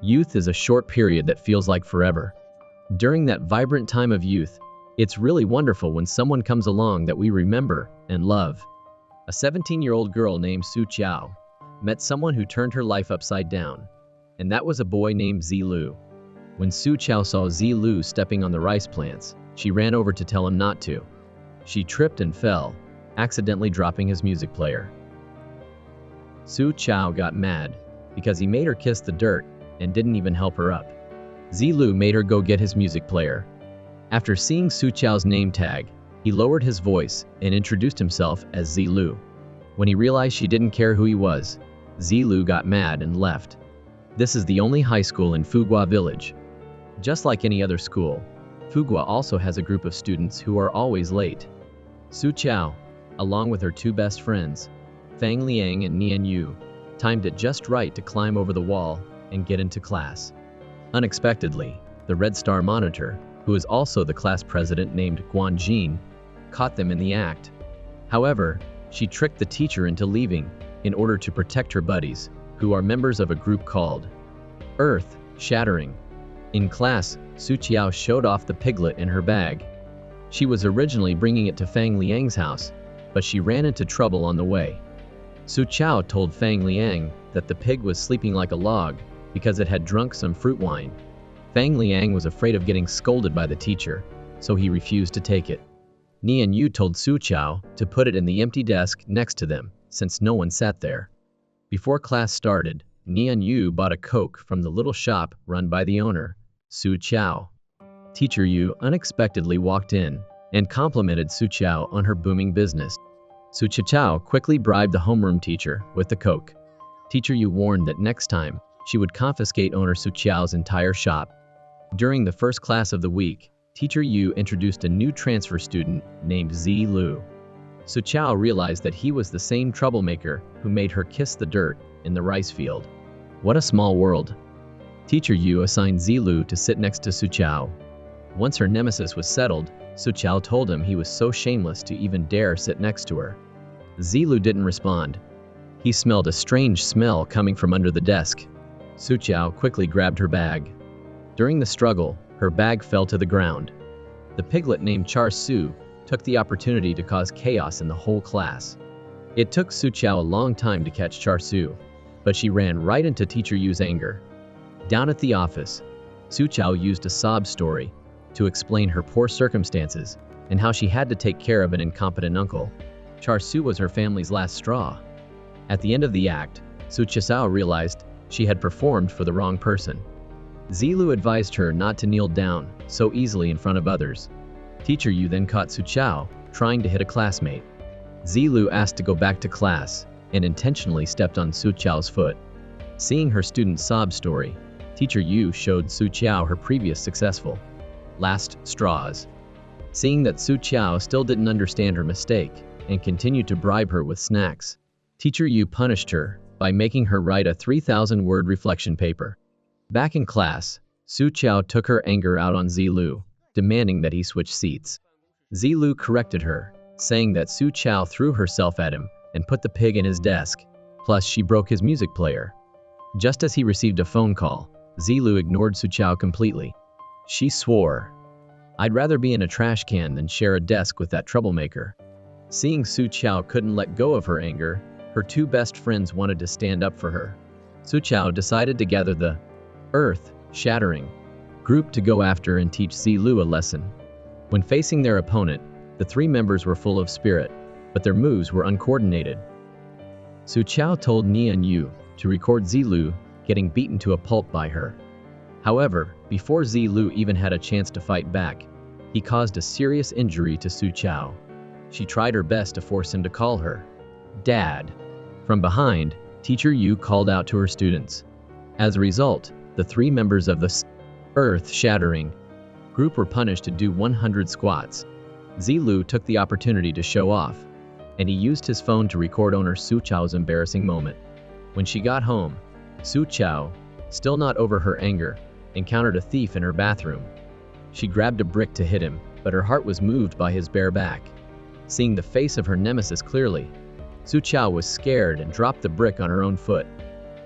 Youth is a short period that feels like forever. During that vibrant time of youth, it's really wonderful when someone comes along that we remember and love. A 17-year-old girl named Su Chao met someone who turned her life upside down, and that was a boy named Zelu. When Su Chao saw Zelu stepping on the rice plants, she ran over to tell him not to. She tripped and fell, accidentally dropping his music player. Su Chao got mad because he made her kiss the dirt and didn't even help her up. Zelu made her go get his music player. After seeing Su Chao's name tag, he lowered his voice and introduced himself as Zelu. When he realized she didn't care who he was, Zelu got mad and left. This is the only high school in Fugua village. Just like any other school, Fugua also has a group of students who are always late. Su Chao, along with her two best friends, Fang Liang and Nian Yu, timed it just right to climb over the wall and get into class. Unexpectedly, the Red Star monitor, who is also the class president named Guan Jin, caught them in the act. However, she tricked the teacher into leaving in order to protect her buddies, who are members of a group called Earth Shattering. In class, Su Chao showed off the piglet in her bag. She was originally bringing it to Fang Liang's house, but she ran into trouble on the way. Su Chao told Fang Liang that the pig was sleeping like a log because it had drunk some fruit wine. Fang Liang was afraid of getting scolded by the teacher, so he refused to take it. Nian Yu told Su Chao to put it in the empty desk next to them, since no one sat there. Before class started, Nian Yu bought a Coke from the little shop run by the owner, Su Chao. Teacher Yu unexpectedly walked in and complimented Su Chao on her booming business. Su Chao quickly bribed the homeroom teacher with the Coke. Teacher Yu warned that next time, she would confiscate owner Su Chao's entire shop. During the first class of the week, Teacher Yu introduced a new transfer student named Zelu. Su Chao realized that he was the same troublemaker who made her kiss the dirt in the rice field. What a small world. Teacher Yu assigned Zelu to sit next to Su Chao. Once her nemesis was settled, Su Chao told him he was so shameless to even dare sit next to her. Zelu didn't respond. He smelled a strange smell coming from under the desk. Su Chao quickly grabbed her bag. During the struggle, her bag fell to the ground. The piglet named Char Su took the opportunity to cause chaos in the whole class. It took Su Chao a long time to catch Char Su, but she ran right into Teacher Yu's anger. Down at the office, Su Chao used a sob story to explain her poor circumstances and how she had to take care of an incompetent uncle. Char Su was her family's last straw. At the end of the act, Su Chao realized she had performed for the wrong person. Zelu advised her not to kneel down so easily in front of others. Teacher Yu then caught Su Chao trying to hit a classmate. Zelu asked to go back to class and intentionally stepped on Su Chao's foot. Seeing her student's sob story, Teacher Yu showed Su Chao her previous successful last straws. Seeing that Su Chao still didn't understand her mistake and continued to bribe her with snacks, Teacher Yu punished her by making her write a 3,000-word reflection paper. Back in class, Su Chao took her anger out on Zelu, demanding that he switch seats. Zelu corrected her, saying that Su Chao threw herself at him and put the pig in his desk, plus she broke his music player. Just as he received a phone call, Zelu ignored Su Chao completely. She swore, "I'd rather be in a trash can than share a desk with that troublemaker." Seeing Su Chao couldn't let go of her anger, her two best friends wanted to stand up for her. Su Chao decided to gather the Earth Shattering group to go after and teach Zelu a lesson. When facing their opponent, the three members were full of spirit, but their moves were uncoordinated. Su Chao told Nian Yu to record Zelu getting beaten to a pulp by her. However, before Zelu even had a chance to fight back, he caused a serious injury to Su Chao. She tried her best to force him to call her Dad. From behind, Teacher Yu called out to her students. As a result, the three members of the Earth Shattering group were punished to do 100 squats. Zelu took the opportunity to show off, and he used his phone to record owner Su Chao's embarrassing moment. When she got home, Su Chao, still not over her anger, encountered a thief in her bathroom. She grabbed a brick to hit him, but her heart was moved by his bare back. Seeing the face of her nemesis clearly, Su Chao was scared and dropped the brick on her own foot.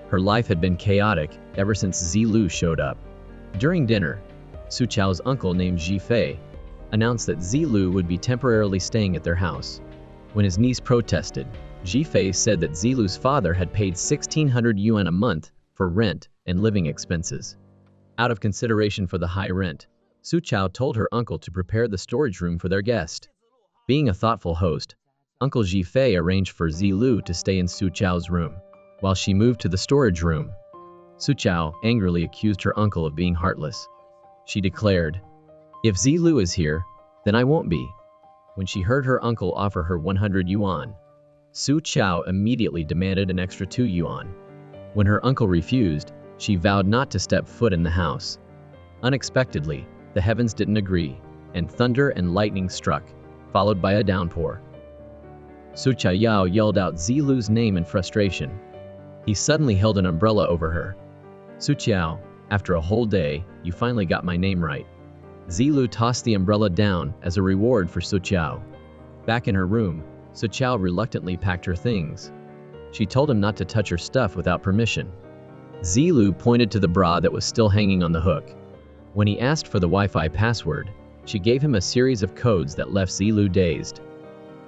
Her life had been chaotic ever since Zelu showed up. During dinner, Su Chao's uncle named Zifei announced that Zelu would be temporarily staying at their house. When his niece protested, Zifei said that Zelu's father had paid 1,600 yuan a month for rent and living expenses. Out of consideration for the high rent, Su Chao told her uncle to prepare the storage room for their guest. Being a thoughtful host, Uncle Zifei arranged for Zelu to stay in Su Chao's room, while she moved to the storage room. Su Chao angrily accused her uncle of being heartless. She declared, "If Zelu is here, then I won't be." When she heard her uncle offer her 100 yuan, Su Chao immediately demanded an extra 2 yuan. When her uncle refused, she vowed not to step foot in the house. Unexpectedly, the heavens didn't agree, and thunder and lightning struck, followed by a downpour. Su Chao yelled out Zelu's name in frustration. He suddenly held an umbrella over her. "Su Chao, after a whole day, you finally got my name right." Zelu tossed the umbrella down as a reward for Su Chao. Back in her room, Su Chao reluctantly packed her things. She told him not to touch her stuff without permission. Zelu pointed to the bra that was still hanging on the hook. When he asked for the Wi-Fi password, she gave him a series of codes that left Zelu dazed.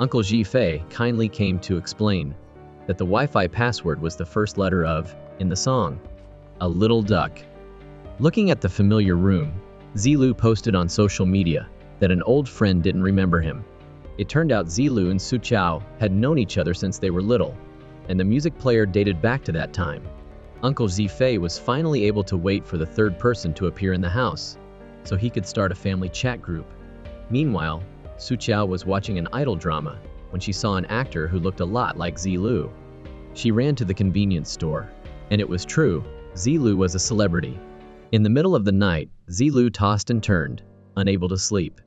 Uncle Zifei kindly came to explain that the Wi-Fi password was the first letter of, in the song, "A Little Duck." Looking at the familiar room, Zelu posted on social media that an old friend didn't remember him. It turned out Zelu and Su Chao had known each other since they were little, and the music player dated back to that time. Uncle Zifei was finally able to wait for the third person to appear in the house, so he could start a family chat group. Meanwhile, Su Chao was watching an idol drama when she saw an actor who looked a lot like Zelu. She ran to the convenience store, and it was true, Zelu was a celebrity. In the middle of the night, Zelu tossed and turned, unable to sleep.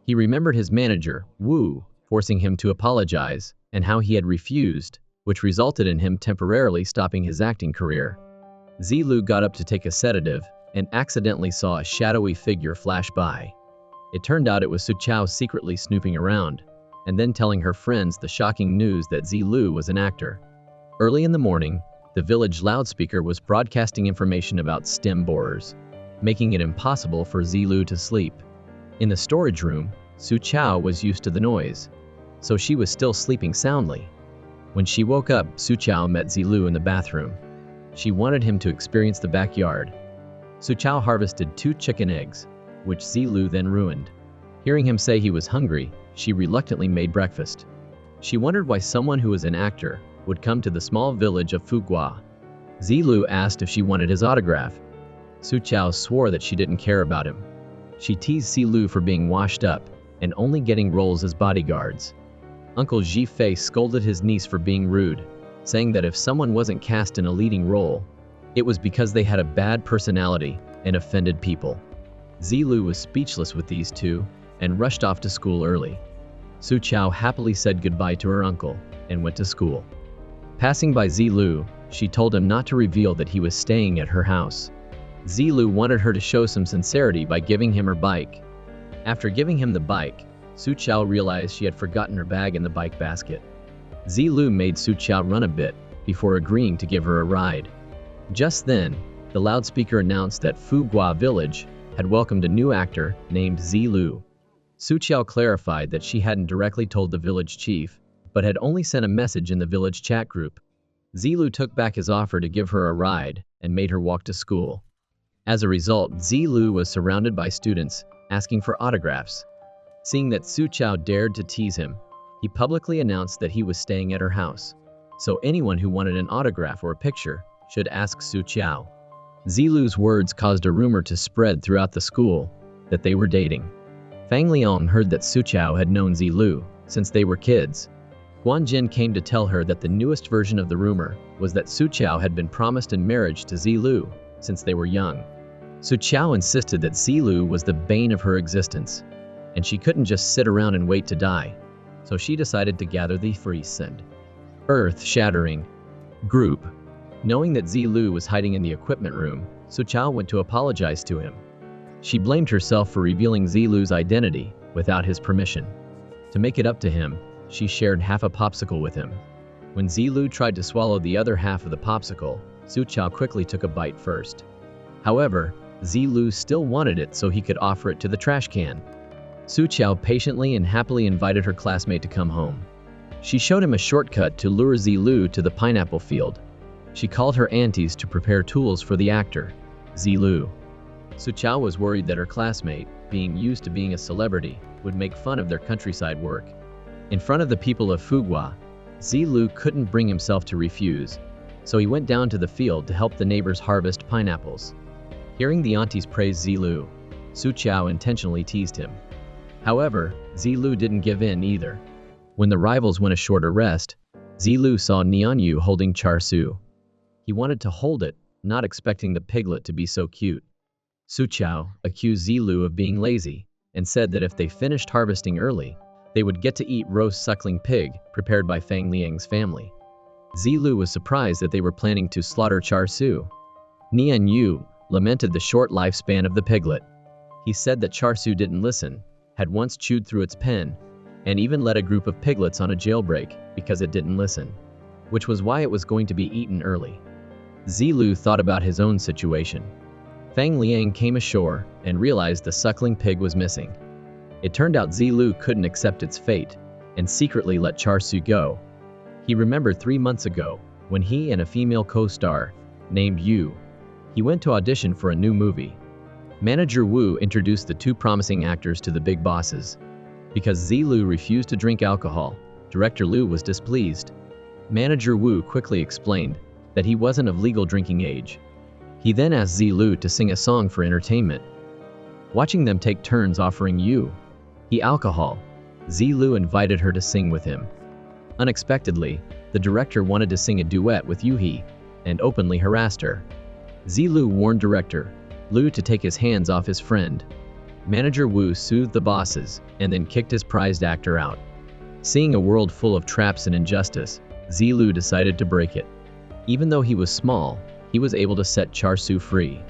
He remembered his manager, Wu, forcing him to apologize, and how he had refused, which resulted in him temporarily stopping his acting career. Zelu got up to take a sedative and accidentally saw a shadowy figure flash by. It turned out it was Su Chao secretly snooping around, and then telling her friends the shocking news that Zelu was an actor. Early in the morning, the village loudspeaker was broadcasting information about stem borers, making it impossible for Zelu to sleep. In the storage room, Su Chao was used to the noise, so she was still sleeping soundly. When she woke up, Su Chao met Zelu in the bathroom. She wanted him to experience the backyard. Su Chao harvested 2 chicken eggs, which Zelu then ruined. Hearing him say he was hungry, she reluctantly made breakfast. She wondered why someone who was an actor would come to the small village of Fugua. Zelu asked if she wanted his autograph. Su Chao swore that she didn't care about him. She teased Zelu for being washed up and only getting roles as bodyguards. Uncle Zifei scolded his niece for being rude, saying that if someone wasn't cast in a leading role, it was because they had a bad personality and offended people. Zelu was speechless with these two and rushed off to school early. Su Chao happily said goodbye to her uncle and went to school. Passing by Zelu, she told him not to reveal that he was staying at her house. Zelu wanted her to show some sincerity by giving him her bike. After giving him the bike, Su Chao realized she had forgotten her bag in the bike basket. Zelu made Su Chao run a bit before agreeing to give her a ride. Just then, the loudspeaker announced that Fugua village had welcomed a new actor named Zelu. Su Chao clarified that she hadn't directly told the village chief, but had only sent a message in the village chat group. Zelu took back his offer to give her a ride and made her walk to school. As a result, Zelu was surrounded by students asking for autographs. Seeing that Su Chao dared to tease him, he publicly announced that he was staying at her house, so anyone who wanted an autograph or a picture should ask Su Chao. Zelu's words caused a rumor to spread throughout the school that they were dating. Fang Liang heard that Su Chao had known Zelu since they were kids. Guanjin came to tell her that the newest version of the rumor was that Su Chao had been promised in marriage to Zelu since they were young. Su Chao insisted that Zelu was the bane of her existence, and she couldn't just sit around and wait to die, so she decided to gather the priests and earth-shattering group. Knowing that Zelu was hiding in the equipment room, Su Chao went to apologize to him. She blamed herself for revealing Zelu's identity without his permission. To make it up to him, she shared half a popsicle with him. When Zelu tried to swallow the other half of the popsicle, Su Chao quickly took a bite first. However, Zelu still wanted it so he could offer it to the trash can. Su Chao patiently and happily invited her classmate to come home. She showed him a shortcut to lure Zelu to the pineapple field. She called her aunties to prepare tools for the actor, Zelu. Su Chao was worried that her classmate, being used to being a celebrity, would make fun of their countryside work. In front of the people of Fugua, Zelu couldn't bring himself to refuse, so he went down to the field to help the neighbors harvest pineapples. Hearing the aunties praise Zelu, Su Chao intentionally teased him. However, Zelu didn't give in either. When the rivals went ashore to rest, Zelu saw Nianyu holding Char Siu. He wanted to hold it, not expecting the piglet to be so cute. Su Chao accused Zelu of being lazy and said that if they finished harvesting early, they would get to eat roast suckling pig prepared by Fang Liang's family. Zelu was surprised that they were planning to slaughter Char Siu. Nianyu lamented the short lifespan of the piglet. He said that Char Siu didn't listen, had once chewed through its pen, and even led a group of piglets on a jailbreak because it didn't listen, which was why it was going to be eaten early. Zelu thought about his own situation. Fang Liang came ashore and realized the suckling pig was missing. It turned out Zelu couldn't accept its fate and secretly let Char Siu go. He remembered 3 months ago when he and a female co-star named Yu. He went to audition for a new movie. Manager Wu introduced the two promising actors to the big bosses. Because Zelu refused to drink alcohol, Director Liu was displeased. Manager Wu quickly explained that he wasn't of legal drinking age. He then asked Zelu to sing a song for entertainment. Watching them take turns offering Yu alcohol, Zelu invited her to sing with him. Unexpectedly, the director wanted to sing a duet with Yuhi and openly harassed her. Zelu warned director Liu to take his hands off his friend. Manager Wu soothed the bosses and then kicked his prized actor out. Seeing a world full of traps and injustice, Zelu decided to break it. Even though he was small, he was able to set Char Siu free.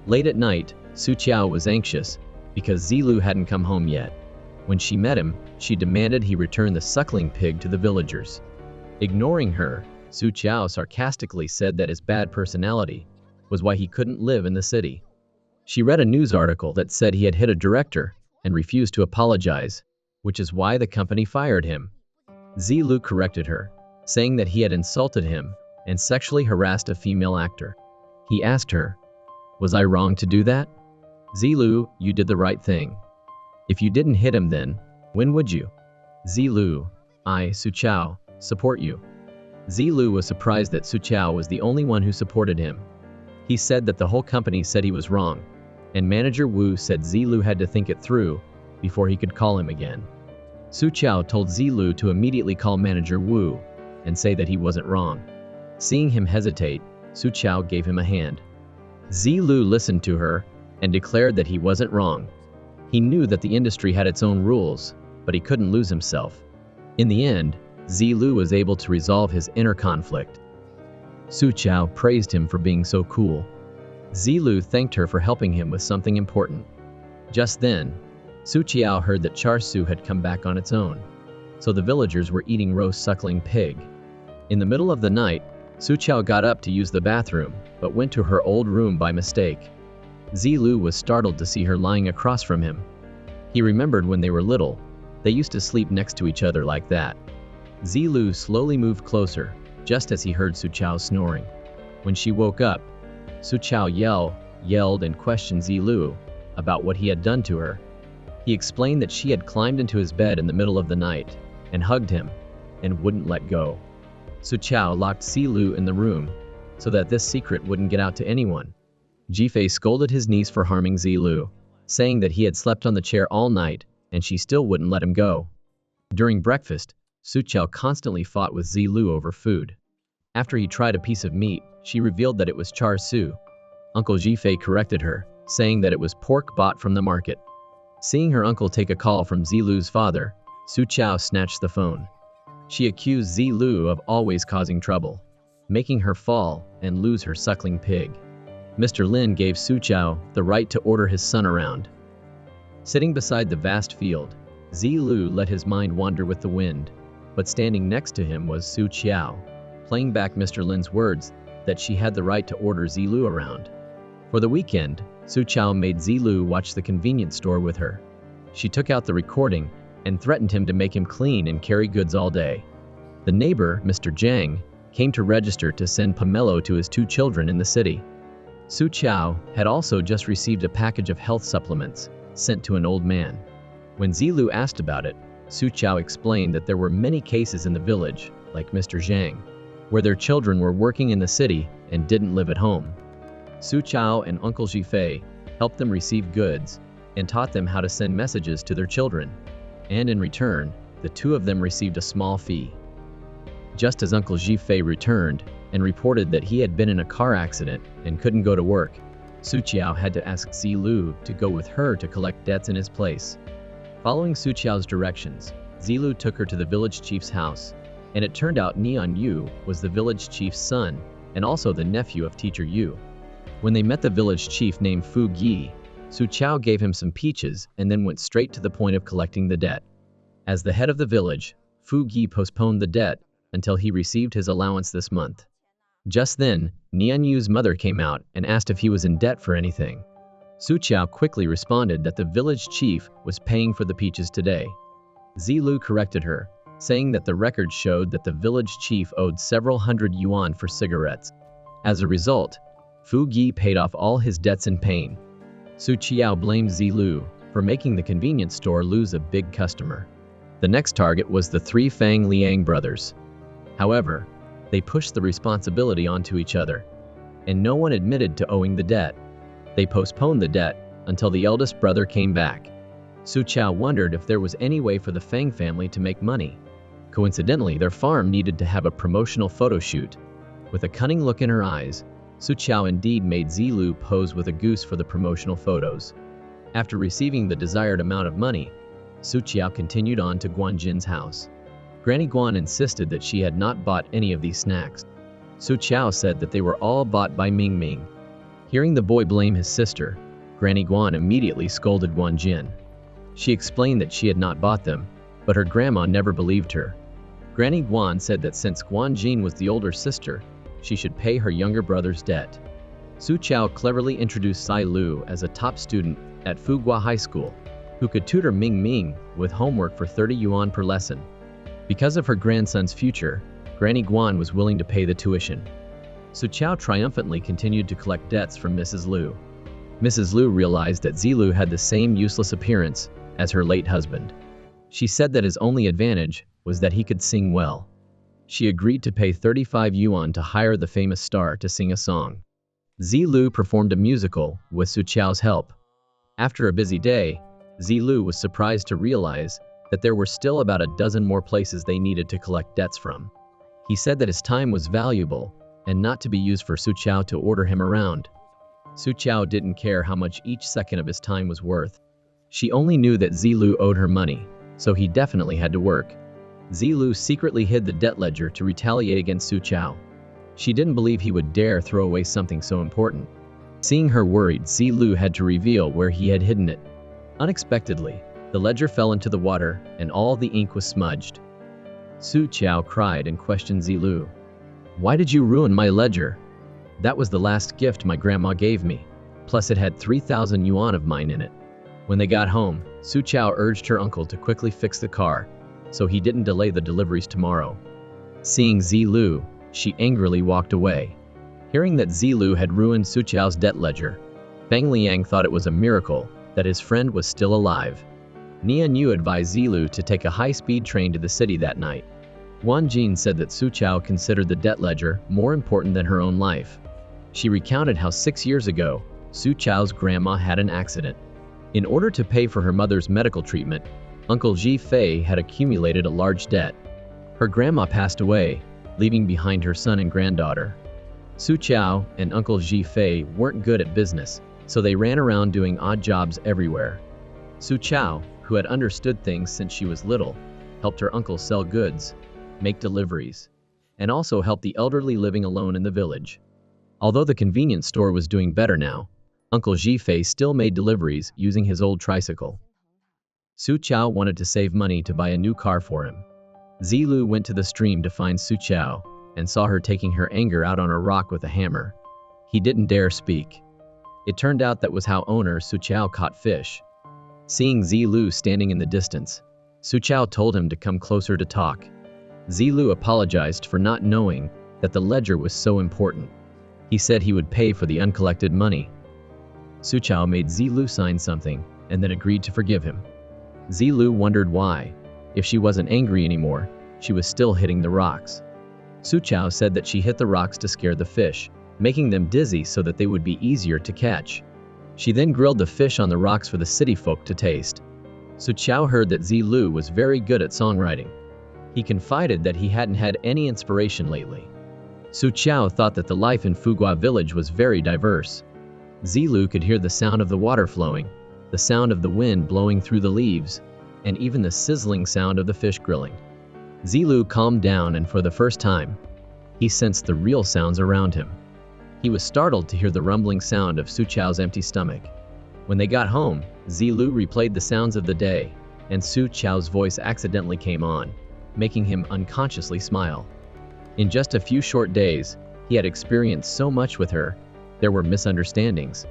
Late at night, Su Chao was anxious because Zelu hadn't come home yet. When she met him, she demanded he return the suckling pig to the villagers. Ignoring her, Su Chao sarcastically said that his bad personality was why he couldn't live in the city. She read a news article that said he had hit a director and refused to apologize, which is why the company fired him. Zelu corrected her, saying that he had insulted him and sexually harassed a female actor. He asked her, "Was I wrong to do that?" "Zelu, you did the right thing. If you didn't hit him then, when would you?" "Zelu, I, Su Chao, support you." Zelu was surprised that Su Chao was the only one who supported him. He said that the whole company said he was wrong, and Manager Wu said Zelu had to think it through before he could call him again. Su Chao told Zelu to immediately call Manager Wu and say that he wasn't wrong. Seeing him hesitate, Su Chao gave him a hand. Zelu listened to her and declared that he wasn't wrong. He knew that the industry had its own rules, but he couldn't lose himself. In the end, Zelu was able to resolve his inner conflict. Su Chao praised him for being so cool. Zelu thanked her for helping him with something important. Just then, Su Chao heard that Char Siu had come back on its own, so the villagers were eating roast suckling pig. In the middle of the night, Su Chao got up to use the bathroom, but went to her old room by mistake. Zelu was startled to see her lying across from him. He remembered when they were little, they used to sleep next to each other like that. Zelu slowly moved closer, just as he heard Su Chao snoring. When she woke up, Su Chao yelled and questioned Zelu about what he had done to her. He explained that she had climbed into his bed in the middle of the night and hugged him and wouldn't let go. Su Chao locked Zelu in the room so that this secret wouldn't get out to anyone. Jifei scolded his niece for harming Zelu, saying that he had slept on the chair all night and she still wouldn't let him go. During breakfast, Su Chao constantly fought with Zelu over food. After he tried a piece of meat, she revealed that it was Char Siu. Uncle Jifei corrected her, saying that it was pork bought from the market. Seeing her uncle take a call from Zelu's father, Su Chao snatched the phone. She accused Zelu of always causing trouble, making her fall and lose her suckling pig. Mr. Lin gave Su Chao the right to order his son around. Sitting beside the vast field, Zelu let his mind wander with the wind, but standing next to him was Su Chao. Playing back Mr. Lin's words, that she had the right to order Zelu around. For the weekend, Su Chao made Zelu watch the convenience store with her. She took out the recording and threatened him to make him clean and carry goods all day. The neighbor, Mr. Zhang, came to register to send pomelo to his 2 children in the city. Su Chao had also just received a package of health supplements sent to an old man. When Zelu asked about it, Su Chao explained that there were many cases in the village, like Mr. Zhang, where their children were working in the city and didn't live at home. Su Chao and Uncle Zhifei helped them receive goods and taught them how to send messages to their children. And in return, the 2 of them received a small fee. Just as Uncle Zhifei returned and reported that he had been in a car accident and couldn't go to work, Su Chao had to ask Zelu to go with her to collect debts in his place. Following Su Chao's directions, Zelu took her to the village chief's house, and it turned out Nian Yu was the village chief's son and also the nephew of teacher Yu. When they met the village chief named Fugua, Su Chao gave him some peaches and then went straight to the point of collecting the debt. As the head of the village, Fugua postponed the debt until he received his allowance this month. Just then, Nian Yu's mother came out and asked if he was in debt for anything. Su Chao quickly responded that the village chief was paying for the peaches today. Zelu corrected her, saying that the record showed that the village chief owed several hundred yuan for cigarettes. As a result, Fugua paid off all his debts in pain. Su Chao blamed Zelu for making the convenience store lose a big customer. The next target was the 3 Fang Liang brothers. However, they pushed the responsibility onto each other, and no one admitted to owing the debt. They postponed the debt until the eldest brother came back. Su Chao wondered if there was any way for the Fang family to make money. Coincidentally, their farm needed to have a promotional photo shoot. With a cunning look in her eyes, Su Chao indeed made Zelu pose with a goose for the promotional photos. After receiving the desired amount of money, Su Chao continued on to Guanjin's house. Granny Guan insisted that she had not bought any of these snacks. Su Chao said that they were all bought by Ming Ming. Hearing the boy blame his sister, Granny Guan immediately scolded Guanjin. She explained that she had not bought them, but her grandma never believed her. Granny Guan said that since Guanjin was the older sister, she should pay her younger brother's debt. Su Chao cleverly introduced Sai Lu as a top student at Fugua High School, who could tutor Ming Ming with homework for 30 yuan per lesson. Because of her grandson's future, Granny Guan was willing to pay the tuition. Su Chao triumphantly continued to collect debts from Mrs. Lu. Mrs. Lu realized that Zelu had the same useless appearance as her late husband. She said that his only advantage was that he could sing well. She agreed to pay 35 yuan to hire the famous star to sing a song. Zelu performed a musical with Su Chao's help. After a busy day, Zelu was surprised to realize that there were still about a dozen more places they needed to collect debts from. He said that his time was valuable and not to be used for Su Chao to order him around. Su Chao didn't care how much each second of his time was worth. She only knew that Zelu owed her money, so he definitely had to work. Zelu secretly hid the debt ledger to retaliate against Su Chao. She didn't believe he would dare throw away something so important. Seeing her worried, Zelu had to reveal where he had hidden it. Unexpectedly, the ledger fell into the water and all the ink was smudged. Su Chao cried and questioned Zelu. "Why did you ruin my ledger? That was the last gift my grandma gave me. Plus it had 3,000 yuan of mine in it." When they got home, Su Chao urged her uncle to quickly fix the car, so he didn't delay the deliveries tomorrow. Seeing Zelu, she angrily walked away. Hearing that Zelu had ruined Su Chao's debt ledger, Fang Liang thought it was a miracle that his friend was still alive. Nian Yu advised Zelu to take a high-speed train to the city that night. Wang Jin said that Su Chao considered the debt ledger more important than her own life. She recounted how 6 years ago, Su Chao's grandma had an accident. In order to pay for her mother's medical treatment, Uncle Zhifei had accumulated a large debt. Her grandma passed away, leaving behind her son and granddaughter. Su Chao and Uncle Zhifei weren't good at business, so they ran around doing odd jobs everywhere. Su Chao, who had understood things since she was little, helped her uncle sell goods, make deliveries, and also helped the elderly living alone in the village. Although the convenience store was doing better now, Uncle Zhifei still made deliveries using his old tricycle. Su Chao wanted to save money to buy a new car for him. Zelu went to the stream to find Su Chao, and saw her taking her anger out on a rock with a hammer. He didn't dare speak. It turned out that was how owner Suqiao caught fish. Seeing Zelu standing in the distance, Suqiao told him to come closer to talk. Zelu apologized for not knowing that the ledger was so important. He said he would pay for the uncollected money. Suqiao made Zelu sign something and then agreed to forgive him. Zelu wondered why. If she wasn't angry anymore, she was still hitting the rocks. Suqiao said that she hit the rocks to scare the fish, making them dizzy so that they would be easier to catch. She then grilled the fish on the rocks for the city folk to taste. Suqiao heard that Zelu was very good at songwriting. He confided that he hadn't had any inspiration lately. Suqiao thought that the life in Fugua village was very diverse. Zelu could hear the sound of the water flowing, the sound of the wind blowing through the leaves, and even the sizzling sound of the fish grilling. Zelu calmed down, and for the first time, he sensed the real sounds around him. He was startled to hear the rumbling sound of Suqiao's empty stomach. When they got home, Zelu replayed the sounds of the day, and Suqiao's voice accidentally came on, making him unconsciously smile. In just a few short days, he had experienced so much with her. There were misunderstandings,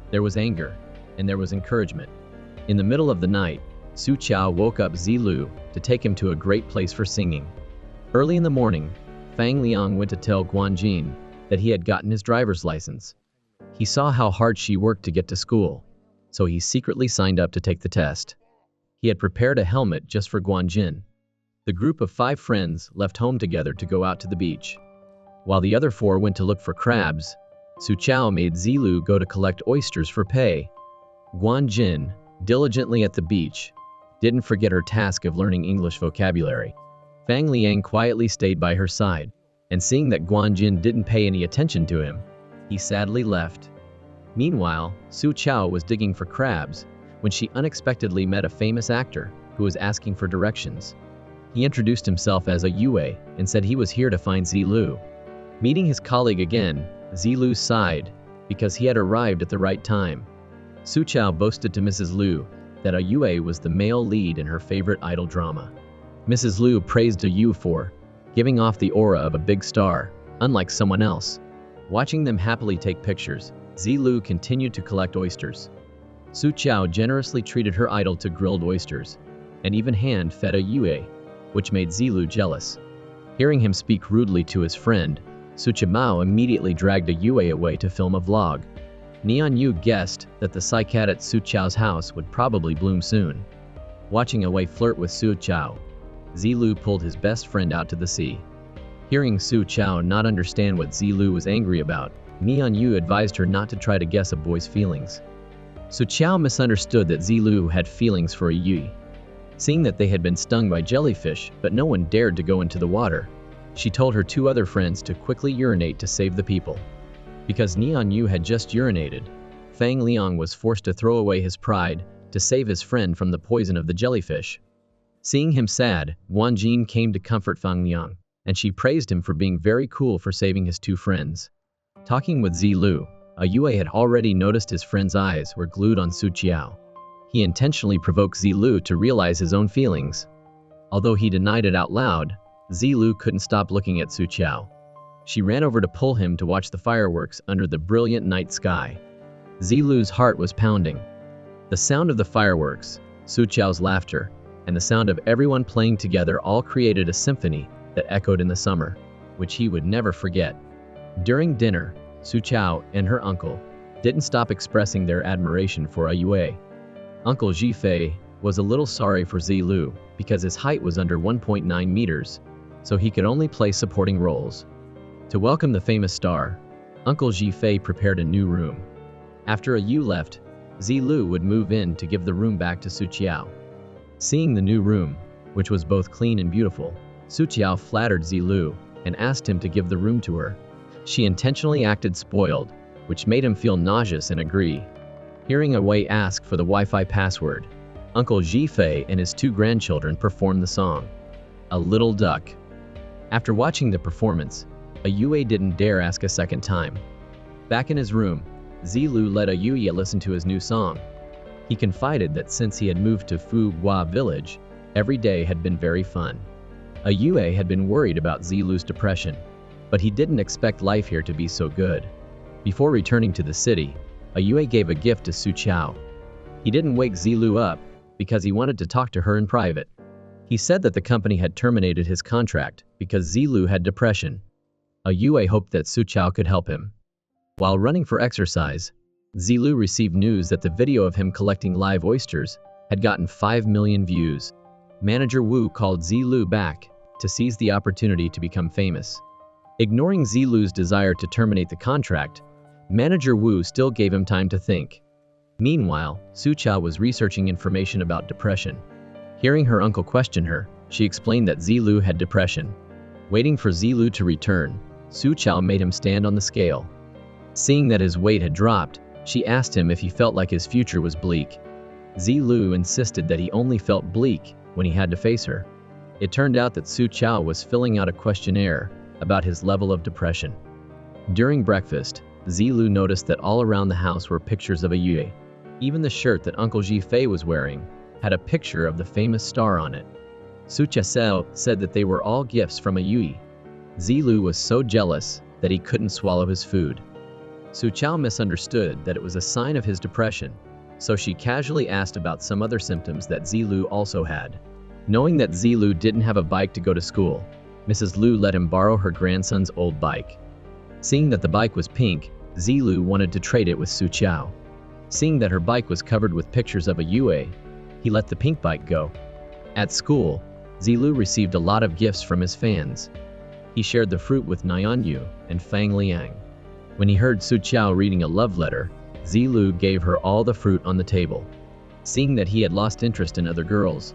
there was anger, and there was encouragement. In the middle of the night, Suqiao woke up Zelu to take him to a great place for singing. Early in the morning, Fang Liang went to tell Guanjin that he had gotten his driver's license. He saw how hard she worked to get to school, so he secretly signed up to take the test. He had prepared a helmet just for Guanjin. The group of 5 friends left home together to go out to the beach. While the other 4 went to look for crabs, Suqiao made Zelu go to collect oysters for pay. Guanjin, diligently at the beach, didn't forget her task of learning English vocabulary. Fang Liang quietly stayed by her side, and seeing that Guanjin didn't pay any attention to him, he sadly left. Meanwhile, Suqiao was digging for crabs when she unexpectedly met a famous actor who was asking for directions. He introduced himself as a Yue and said he was here to find Zelu. Meeting his colleague again, Zelu sighed because he had arrived at the right time. Suqiao boasted to Mrs. Liu that a Yue was the male lead in her favorite idol drama. Mrs. Liu praised a Yue for giving off the aura of a big star, unlike someone else. Watching them happily take pictures, Zelu continued to collect oysters. Suqiao generously treated her idol to grilled oysters, and even hand-fed a Yue, which made Zelu jealous. Hearing him speak rudely to his friend, Suqiao immediately dragged a Yue away to film a vlog. Neon Yu guessed that the cycad at Suqiao's house would probably bloom soon. Watching a Wei flirt with Suqiao, Zelu pulled his best friend out to the sea. Hearing Suqiao not understand what Zelu was angry about, Neon Yu advised her not to try to guess a boy's feelings. Suqiao misunderstood that Zelu had feelings for a Yue. Seeing that they had been stung by jellyfish, but no one dared to go into the water, she told her 2 other friends to quickly urinate to save the people. Because Neon Yu had just urinated, Fang Liang was forced to throw away his pride to save his friend from the poison of the jellyfish. Seeing him sad, Guanjin came to comfort Fang Liang, and she praised him for being very cool for saving his 2 friends. Talking with Zelu, a Yue had already noticed his friend's eyes were glued on Suqiao. He intentionally provoked Zelu to realize his own feelings. Although he denied it out loud, Zelu couldn't stop looking at Suqiao. She ran over to pull him to watch the fireworks under the brilliant night sky. Zelu's heart was pounding. The sound of the fireworks, Suqiao's laughter, and the sound of everyone playing together all created a symphony that echoed in the summer, which he would never forget. During dinner, Suqiao and her uncle didn't stop expressing their admiration for a Yue. Uncle Zhifei was a little sorry for Zelu because his height was under 1.9 meters, so he could only play supporting roles. To welcome the famous star, Uncle Zhifei prepared a new room. After a Yu left, Zelu would move in to give the room back to Suqiao. Seeing the new room, which was both clean and beautiful, Suqiao flattered Zelu and asked him to give the room to her. She intentionally acted spoiled, which made him feel nauseous and agree. Hearing a Wei ask for the Wi-Fi password, Uncle Zhifei and his 2 grandchildren performed the song, A Little Duck. After watching the performance, a Yue didn't dare ask a second time. Back in his room, Zelu let a Yue listen to his new song. He confided that since he had moved to Fugua village, every day had been very fun. A Yue had been worried about Zelu's depression. but he didn't expect life here to be so good. Before returning to the city, Yue gave a gift to Su Chao. He didn't wake Zelu up because he wanted to talk to her in private. He said that the company had terminated his contract because Zelu had depression. Yue hoped that Su Chao could help him. While running for exercise, Zelu received news that the video of him collecting live oysters had gotten 5 million views. Manager Wu called Zelu back to seize the opportunity to become famous. Ignoring Zelu's desire to terminate the contract, Manager Wu still gave him time to think. Meanwhile, Su Chao was researching information about depression. Hearing her uncle question her, she explained that Zelu had depression. Waiting for Zelu to return, Su Chao made him stand on the scale. Seeing that his weight had dropped, she asked him if he felt like his future was bleak. Zelu insisted that he only felt bleak when he had to face her. It turned out that Su Chao was filling out a questionnaire about his level of depression. During breakfast, Zelu noticed that all around the house were pictures of Yue. Even the shirt that Uncle Ji-Fei was wearing had a picture of the famous star on it. Su Chao said that they were all gifts from Yue. Zelu was so jealous that he couldn't swallow his food. Su Chao misunderstood that it was a sign of his depression, so she casually asked about some other symptoms that Zelu also had. Knowing that Zelu didn't have a bike to go to school, Mrs. Lu let him borrow her grandson's old bike. Seeing that the bike was pink, Zelu wanted to trade it with Su Chao. Seeing that her bike was covered with pictures of Yue, he let the pink bike go. At school, Zelu received a lot of gifts from his fans. He shared the fruit with Nian Yu and Fang Liang. When he heard Su Chao reading a love letter, Zelu gave her all the fruit on the table. Seeing that he had lost interest in other girls,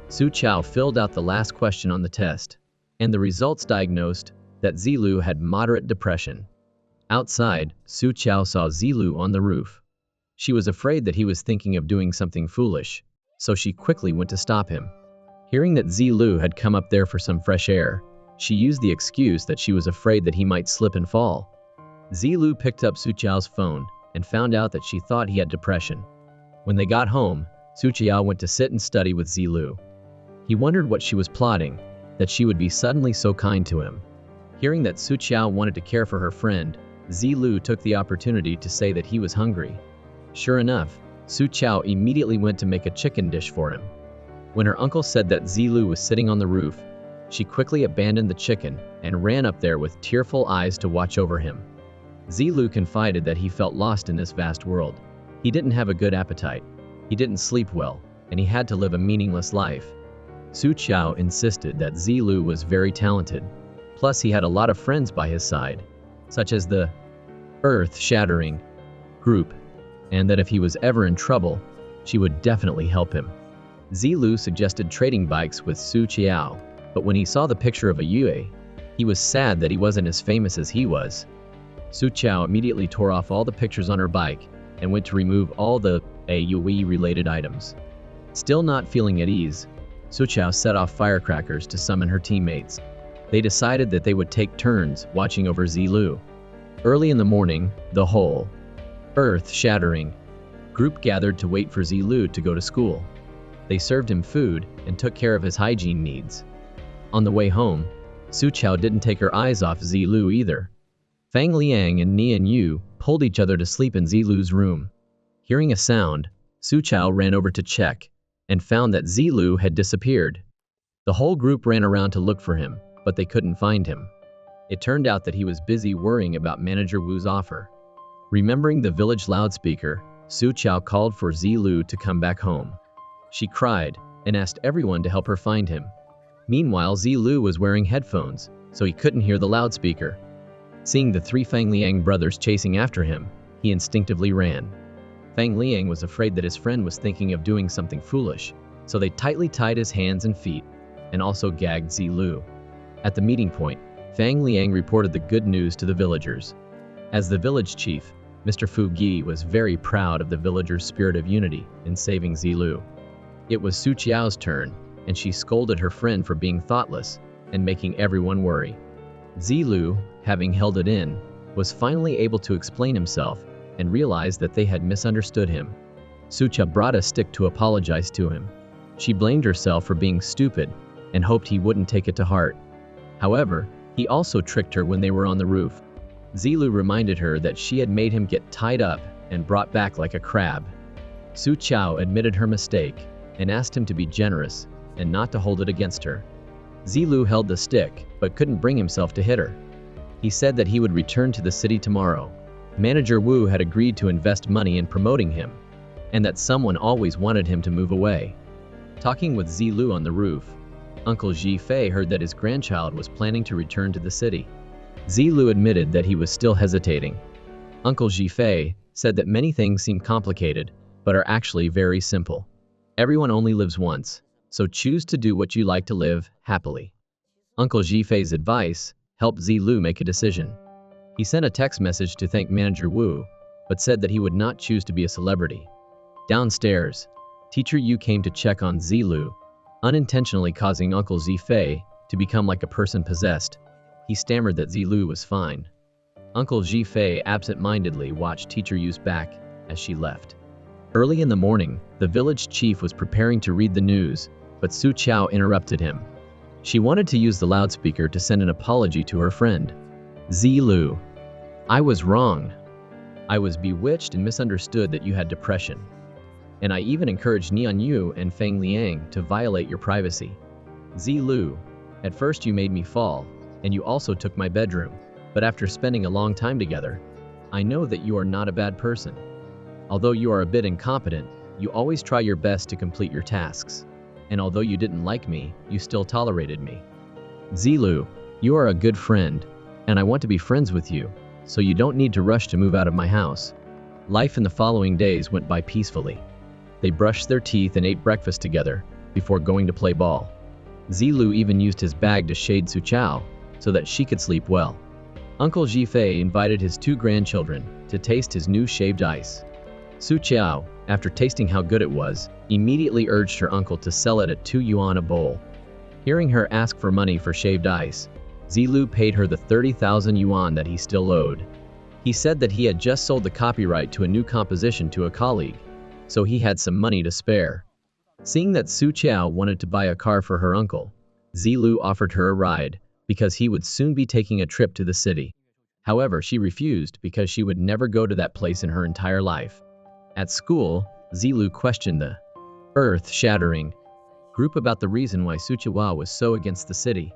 Su Chao filled out the last question on the test, and the results diagnosed that Zelu had moderate depression. Outside, Su Chao saw Zelu on the roof. She was afraid that he was thinking of doing something foolish, so she quickly went to stop him. Hearing that Zelu had come up there for some fresh air, she used the excuse that she was afraid that he might slip and fall. Zelu picked up Su Chao's phone and found out that she thought he had depression. When they got home, Su Chao went to sit and study with Zelu. He wondered what she was plotting, that she would be suddenly so kind to him. Hearing that Su Chao wanted to care for her friend, Zelu took the opportunity to say that he was hungry. Sure enough, Su Chao immediately went to make a chicken dish for him. When her uncle said that Zelu was sitting on the roof, she quickly abandoned the chicken and ran up there with tearful eyes to watch over him. Zelu confided that he felt lost in this vast world. He didn't have a good appetite, he didn't sleep well, and he had to live a meaningless life. Su Chao insisted that Zelu was very talented, plus he had a lot of friends by his side, such as the earth-shattering group, and that if he was ever in trouble, she would definitely help him. Zelu suggested trading bikes with Su Chao, but when he saw the picture of Yue, he was sad that he wasn't as famous as he was. Su Chao immediately tore off all the pictures on her bike and went to remove all the Yue-related items. Still not feeling at ease, Su Chao set off firecrackers to summon her teammates. They decided that they would take turns watching over Zelu. Early in the morning, the whole earth-shattering group gathered to wait for Zelu to go to school. They served him food and took care of his hygiene needs. On the way home, Su Chao didn't take her eyes off Zelu either. Fang Liang and Nian Yu pulled each other to sleep in Zelu's room. Hearing a sound, Su Chao ran over to check and found that Zelu had disappeared. The whole group ran around to look for him, but they couldn't find him. It turned out that he was busy worrying about Manager Wu's offer. Remembering the village loudspeaker, Su Chao called for Zelu to come back home. She cried and asked everyone to help her find him. Meanwhile, Zelu was wearing headphones, so he couldn't hear the loudspeaker. Seeing the three Fang Liang brothers chasing after him, he instinctively ran. Fang Liang was afraid that his friend was thinking of doing something foolish, so they tightly tied his hands and feet, and also gagged Zelu. At the meeting point, Fang Liang reported the good news to the villagers. As the village chief, Mr. Fugua was very proud of the villagers' spirit of unity in saving Zelu. It was Su Chao's turn, and she scolded her friend for being thoughtless and making everyone worry. Zelu, having held it in, was finally able to explain himself and realized that they had misunderstood him. Su Chao brought a stick to apologize to him. She blamed herself for being stupid and hoped he wouldn't take it to heart. However, he He also tricked her when they were on the roof. Zelu reminded her that she had made him get tied up and brought back like a crab. Su Chao admitted her mistake and asked him to be generous and not to hold it against her. Zelu held the stick but couldn't bring himself to hit her. He said that he would return to the city tomorrow. Manager Wu had agreed to invest money in promoting him, and that someone always wanted him to move away. Talking with Zelu on the roof, Uncle Ji Fei heard that his grandchild was planning to return to the city. Zelu admitted that he was still hesitating. Uncle Ji Fei said that many things seem complicated, but are actually very simple. Everyone only lives once, so choose to do what you like to live happily. Uncle Ji Fei's advice helped Zelu make a decision. He sent a text message to thank Manager Wu, but said that he would not choose to be a celebrity. Downstairs, Teacher Yu came to check on Zelu, unintentionally causing Uncle Ji Fei to become like a person possessed. He stammered that Zelu was fine. Uncle Ji Fei absent-mindedly watched Teacher Yu's back as she left. Early in the morning, the village chief was preparing to read the news, but Su Chao interrupted him. She wanted to use the loudspeaker to send an apology to her friend. Zelu, I was wrong. I was bewitched and misunderstood that you had depression. And I even encouraged Nian Yu and Feng Liang to violate your privacy. Zelu, at first you made me fall, and you also took my bedroom, but after spending a long time together, I know that you are not a bad person. Although you are a bit incompetent, you always try your best to complete your tasks. And although you didn't like me, you still tolerated me. Zelu, you are a good friend, and I want to be friends with you, so you don't need to rush to move out of my house. Life in the following days went by peacefully. They brushed their teeth and ate breakfast together before going to play ball. Zelu even used his bag to shade Su Chao so that she could sleep well. Uncle Ji Fei invited his 2 grandchildren to taste his new shaved ice. Su Chao, after tasting how good it was, immediately urged her uncle to sell it at 2 yuan a bowl. Hearing her ask for money for shaved ice, Zelu paid her the 30,000 yuan that he still owed. He said that he had just sold the copyright to a new composition to a colleague, so he had some money to spare. Seeing that Su Chao wanted to buy a car for her uncle, Zelu offered her a ride because he would soon be taking a trip to the city. However, she refused because she would never go to that place in her entire life. At school, Zelu questioned the earth-shattering group about the reason why Su Chao was so against the city.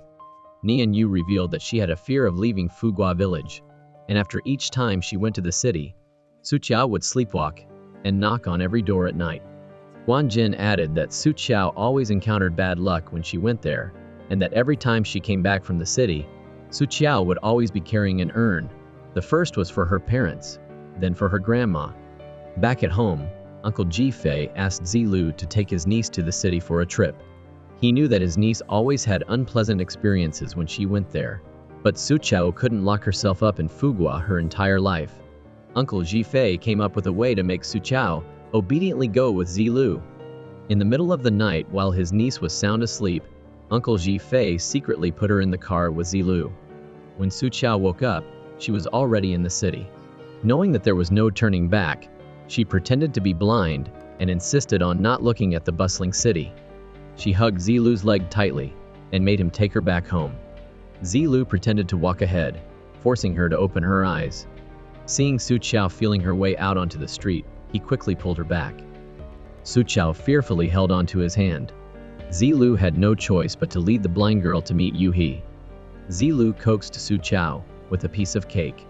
Nian Yu revealed that she had a fear of leaving Fugua village, and after each time she went to the city, Su Chao would sleepwalk and knock on every door at night. Guan Jin added that Su Chao always encountered bad luck when she went there, and that every time she came back from the city, Su Chao would always be carrying an urn. The first was for her parents, then for her grandma. Back at home, Uncle Ji Fei asked Zelu to take his niece to the city for a trip. He knew that his niece always had unpleasant experiences when she went there, but Su Chao couldn't lock herself up in Fugua her entire life. Uncle Ji Fei came up with a way to make Su Chao obediently go with Zelu. In the middle of the night, while his niece was sound asleep, Uncle Ji Fei secretly put her in the car with Zelu. When Su Chao woke up, she was already in the city. Knowing that there was no turning back, she pretended to be blind and insisted on not looking at the bustling city. She hugged Zelu's leg tightly and made him take her back home. Zelu pretended to walk ahead, forcing her to open her eyes. Seeing Su Chao feeling her way out onto the street, he quickly pulled her back. Su Chao fearfully held onto his hand. Zelu had no choice but to lead the blind girl to meet Yu He. Zelu coaxed Su Chao with a piece of cake.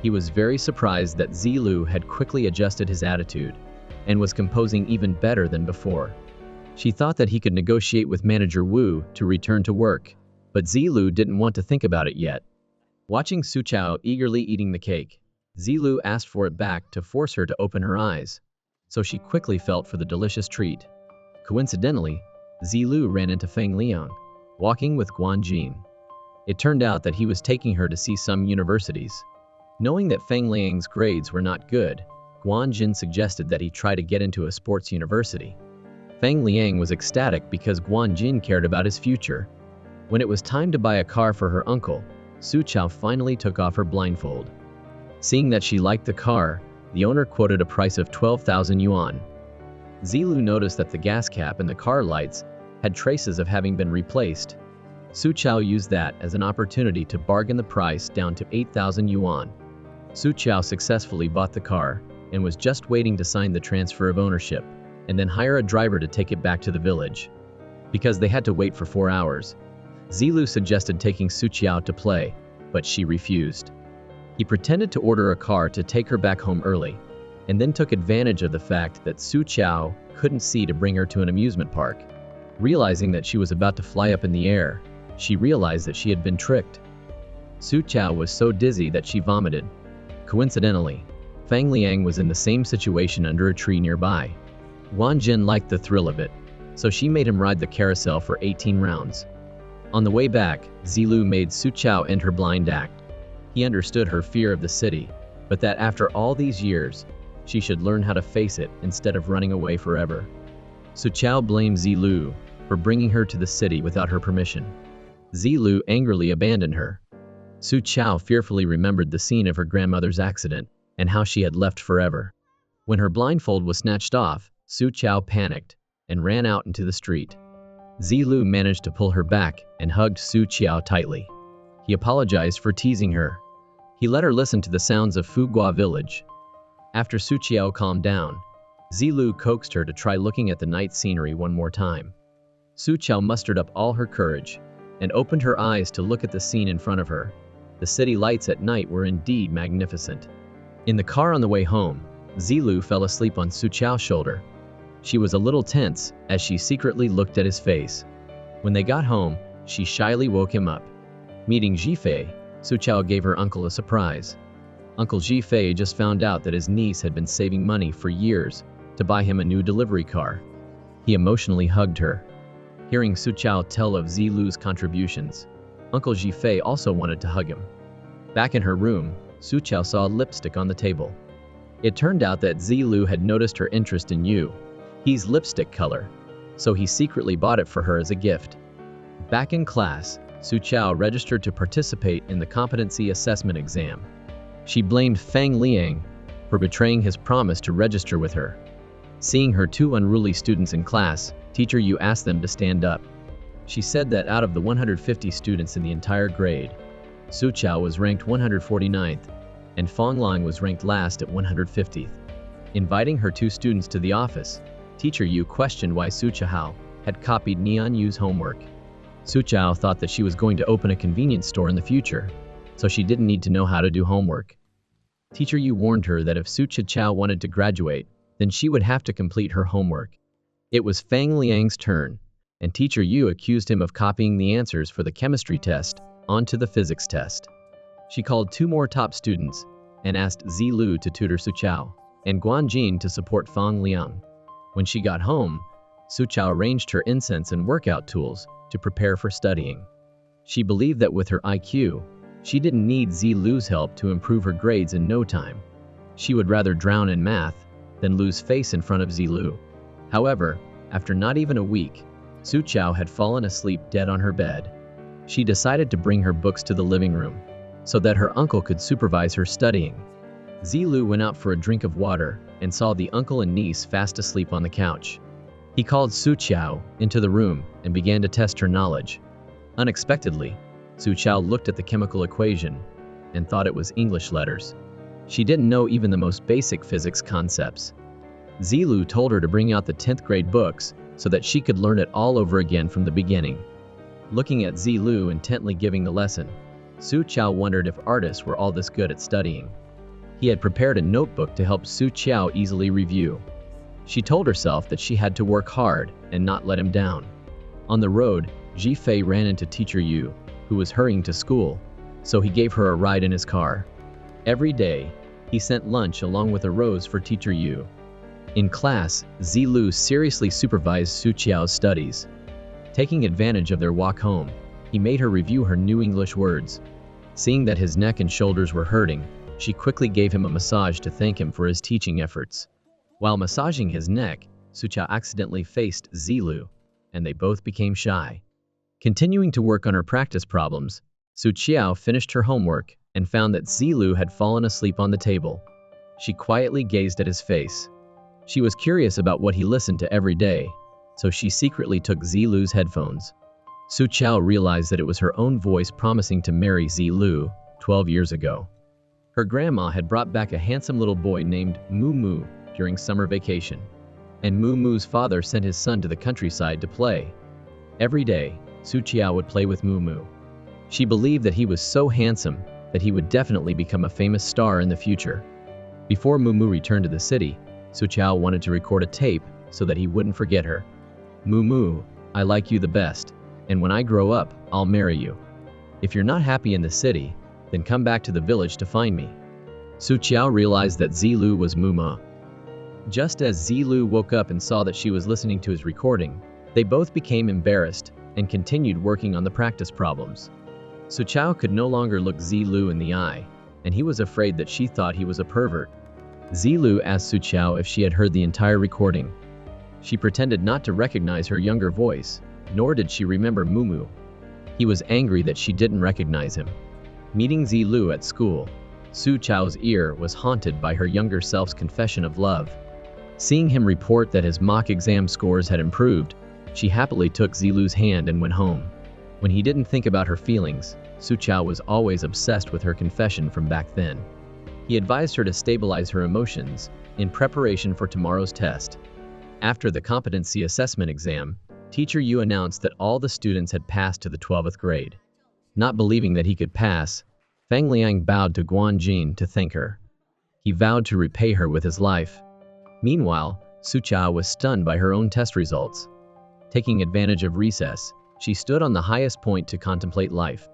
He was very surprised that Zelu had quickly adjusted his attitude and was composing even better than before. She thought that he could negotiate with Manager Wu to return to work, but Zelu didn't want to think about it yet. Watching Su Chao eagerly eating the cake, Zelu asked for it back to force her to open her eyes, so she quickly felt for the delicious treat. Coincidentally, Zelu ran into Feng Liang, walking with Guan Jin. It turned out that he was taking her to see some universities. Knowing that Feng Liang's grades were not good, Guan Jin suggested that he try to get into a sports university. Feng Liang was ecstatic because Guan Jin cared about his future. When it was time to buy a car for her uncle, Su Chao finally took off her blindfold. Seeing that she liked the car, the owner quoted a price of 12,000 yuan. Zelu noticed that the gas cap and the car lights had traces of having been replaced. Su Chao used that as an opportunity to bargain the price down to 8,000 yuan. Su Chao successfully bought the car and was just waiting to sign the transfer of ownership and then hire a driver to take it back to the village. Because they had to wait for 4 hours, Zelu suggested taking Su Chao to play, but she refused. He pretended to order a car to take her back home early, and then took advantage of the fact that Su Chao couldn't see to bring her to an amusement park. Realizing that she was about to fly up in the air, she realized that she had been tricked. Su Chao was so dizzy that she vomited. Coincidentally, Fang Liang was in the same situation under a tree nearby. Guan Jin liked the thrill of it, so she made him ride the carousel for 18 rounds. On the way back, Zelu made Su Chao end her blind act. He understood her fear of the city, but that after all these years, she should learn how to face it instead of running away forever. Su Chao blamed Zelu for bringing her to the city without her permission. Zelu angrily abandoned her. Su Chao fearfully remembered the scene of her grandmother's accident and how she had left forever. When her blindfold was snatched off, Su Chao panicked and ran out into the street. Zelu managed to pull her back and hugged Su Chao tightly. He apologized for teasing her. He let her listen to the sounds of Fugua village. After Su Chao calmed down, Zelu coaxed her to try looking at the night scenery one more time. Su Chao mustered up all her courage and opened her eyes to look at the scene in front of her. The city lights at night were indeed magnificent. In the car on the way home, Zelu fell asleep on Su Chao's shoulder. She was a little tense as she secretly looked at his face. When they got home, she shyly woke him up. Meeting Zhifei, Su Chao gave her uncle a surprise. Uncle Zhifei just found out that his niece had been saving money for years to buy him a new delivery car. He emotionally hugged her. Hearing Su Chao tell of Zelu's contributions, Uncle Zhifei also wanted to hug him. Back in her room, Su Chao saw lipstick on the table. It turned out that Zelu had noticed her interest in Yu's lipstick color, so he secretly bought it for her as a gift. Back in class, Su Chao registered to participate in the competency assessment exam. She blamed Fang Liang for betraying his promise to register with her. Seeing her two unruly students in class, Teacher Yu asked them to stand up. She said that out of the 150 students in the entire grade, Su Chao was ranked 149th, and Fang Liang was ranked last at 150th. Inviting her two students to the office, Teacher Yu questioned why Su Chao had copied Nian Yu's homework. Su Chao thought that she was going to open a convenience store in the future, so she didn't need to know how to do homework. Teacher Yu warned her that if Su Chao wanted to graduate, then she would have to complete her homework. It was Fang Liang's turn, and Teacher Yu accused him of copying the answers for the chemistry test onto the physics test. She called two more top students and asked Zelu to tutor Su Chao and Guan Jin to support Fang Liang. When she got home, Su Chao arranged her incense and workout tools to prepare for studying. She believed that with her IQ, she didn't need Zelu's help to improve her grades in no time. She would rather drown in math than lose face in front of Zelu. However, after not even a week, Su Chao had fallen asleep dead on her bed. She decided to bring her books to the living room so that her uncle could supervise her studying. Zelu went out for a drink of water and saw the uncle and niece fast asleep on the couch. He called Su Chao into the room and began to test her knowledge. Unexpectedly, Su Chao looked at the chemical equation and thought it was English letters. She didn't know even the most basic physics concepts. Zelu told her to bring out the 10th grade books so that she could learn it all over again from the beginning. Looking at Zelu intently giving the lesson, Su Chao wondered if artists were all this good at studying. He had prepared a notebook to help Su Chao easily review. She told herself that she had to work hard and not let him down. On the road, Zhifei ran into Teacher Yu, who was hurrying to school, so he gave her a ride in his car. Every day, he sent lunch along with a rose for Teacher Yu. In class, Zelu seriously supervised Su Chao's studies. Taking advantage of their walk home, he made her review her new English words. Seeing that his neck and shoulders were hurting, she quickly gave him a massage to thank him for his teaching efforts. While massaging his neck, Su Chao accidentally faced Zelu, and they both became shy. Continuing to work on her practice problems, Su Chao finished her homework and found that Zelu had fallen asleep on the table. She quietly gazed at his face. She was curious about what he listened to every day, so she secretly took Zelu's headphones. Su Chao realized that it was her own voice promising to marry Zelu 12 years ago. Her grandma had brought back a handsome little boy named Moo Moo during summer vacation, and Moo Moo's father sent his son to the countryside to play. Every day, Su Chao would play with Moo Moo. She believed that he was so handsome that he would definitely become a famous star in the future. Before Moo Moo returned to the city, Su Chao wanted to record a tape so that he wouldn't forget her. "Moo Moo, I like you the best, and when I grow up, I'll marry you. If you're not happy in the city, then come back to the village to find me." Su Chao realized that Zelu was Moo Moo. Just as Zelu woke up and saw that she was listening to his recording, they both became embarrassed and continued working on the practice problems. Su Chao could no longer look Zelu in the eye, and he was afraid that she thought he was a pervert. Zelu asked Su Chao if she had heard the entire recording. She pretended not to recognize her younger voice, nor did she remember Moo Moo. He was angry that she didn't recognize him. Meeting Zelu at school, Su Chao's ear was haunted by her younger self's confession of love. Seeing him report that his mock exam scores had improved, she happily took Zelu's hand and went home. When he didn't think about her feelings, Su Chao was always obsessed with her confession from back then. He advised her to stabilize her emotions in preparation for tomorrow's test. After the competency assessment exam, Teacher Yu announced that all the students had passed to the 12th grade. Not believing that he could pass, Fang Liang bowed to Guanjin to thank her. He vowed to repay her with his life. Meanwhile, Su Chao was stunned by her own test results. Taking advantage of recess, she stood on the highest point to contemplate life.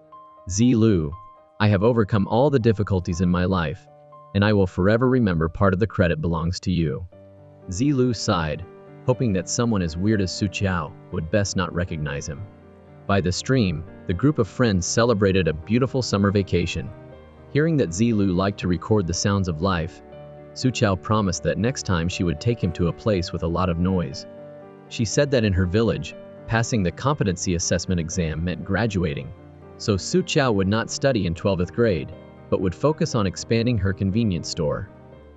"Zelu, I have overcome all the difficulties in my life, and I will forever remember part of the credit belongs to you." Zelu sighed, hoping that someone as weird as Su Chao would best not recognize him. By the stream, the group of friends celebrated a beautiful summer vacation. Hearing that Zelu liked to record the sounds of life, Su Chao promised that next time she would take him to a place with a lot of noise. She said that in her village, passing the competency assessment exam meant graduating, so Su Chao would not study in 12th grade, but would focus on expanding her convenience store.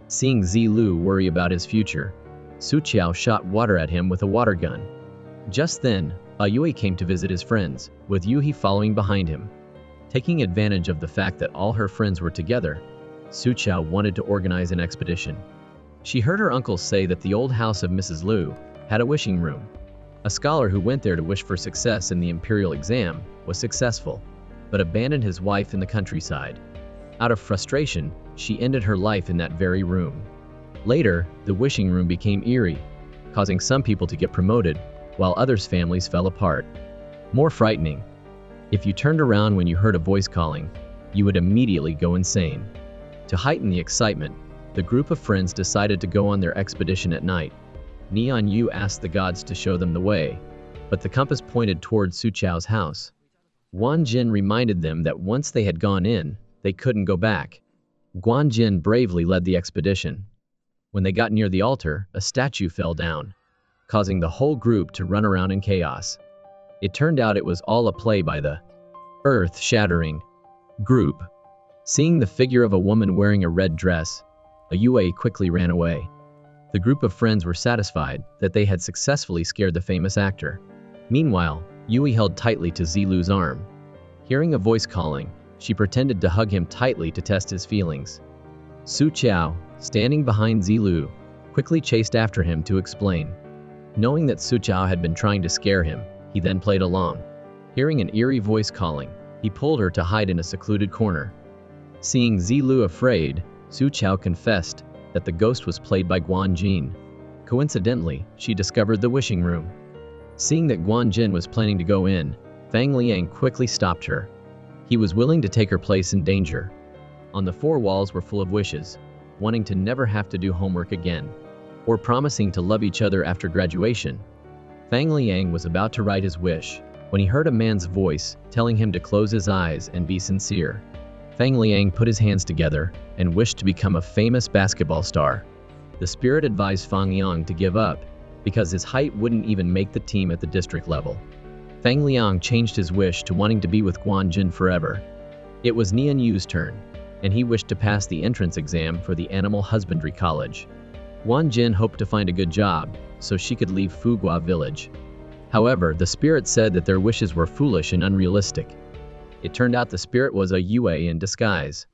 Seeing Zelu worry about his future, Su Chao shot water at him with a water gun. Just then, Yui came to visit his friends, with Yuhi following behind him. Taking advantage of the fact that all her friends were together, Su Chao wanted to organize an expedition. She heard her uncle say that the old house of Mrs. Liu had a wishing room. A scholar who went there to wish for success in the imperial exam was successful, but abandoned his wife in the countryside. Out of frustration, she ended her life in that very room. Later, the wishing room became eerie, causing some people to get promoted, while others' families fell apart. More frightening, if you turned around when you heard a voice calling, you would immediately go insane. To heighten the excitement, the group of friends decided to go on their expedition at night. Neon Yu asked the gods to show them the way, but the compass pointed toward Su Chao's house. Guanjin reminded them that once they had gone in, they couldn't go back. Guanjin bravely led the expedition. When they got near the altar, a statue fell down, causing the whole group to run around in chaos. It turned out it was all a play by the earth-shattering group. Seeing the figure of a woman wearing a red dress, Yue quickly ran away. The group of friends were satisfied that they had successfully scared the famous actor. Meanwhile, Yui held tightly to Zelu's arm. Hearing a voice calling, she pretended to hug him tightly to test his feelings. Su Chao, standing behind Zelu, quickly chased after him to explain. Knowing that Su Chao had been trying to scare him, he then played along. Hearing an eerie voice calling, he pulled her to hide in a secluded corner. Seeing Zelu afraid, Su Chao confessed that the ghost was played by Guanjin. Coincidentally, she discovered the wishing room. Seeing that Guanjin was planning to go in, Fang Liang quickly stopped her. He was willing to take her place in danger. On the four walls were full of wishes, wanting to never have to do homework again, or promising to love each other after graduation. Fang Liang was about to write his wish when he heard a man's voice telling him to close his eyes and be sincere. Fang Liang put his hands together and wished to become a famous basketball star. The spirit advised Fang Liang to give up because his height wouldn't even make the team at the district level. Fang Liang changed his wish to wanting to be with Guanjin forever. It was Nian Yu's turn, and he wished to pass the entrance exam for the Animal Husbandry College. Guanjin hoped to find a good job so she could leave Fugua village. However, the spirit said that their wishes were foolish and unrealistic. It turned out the spirit was a Yue in disguise.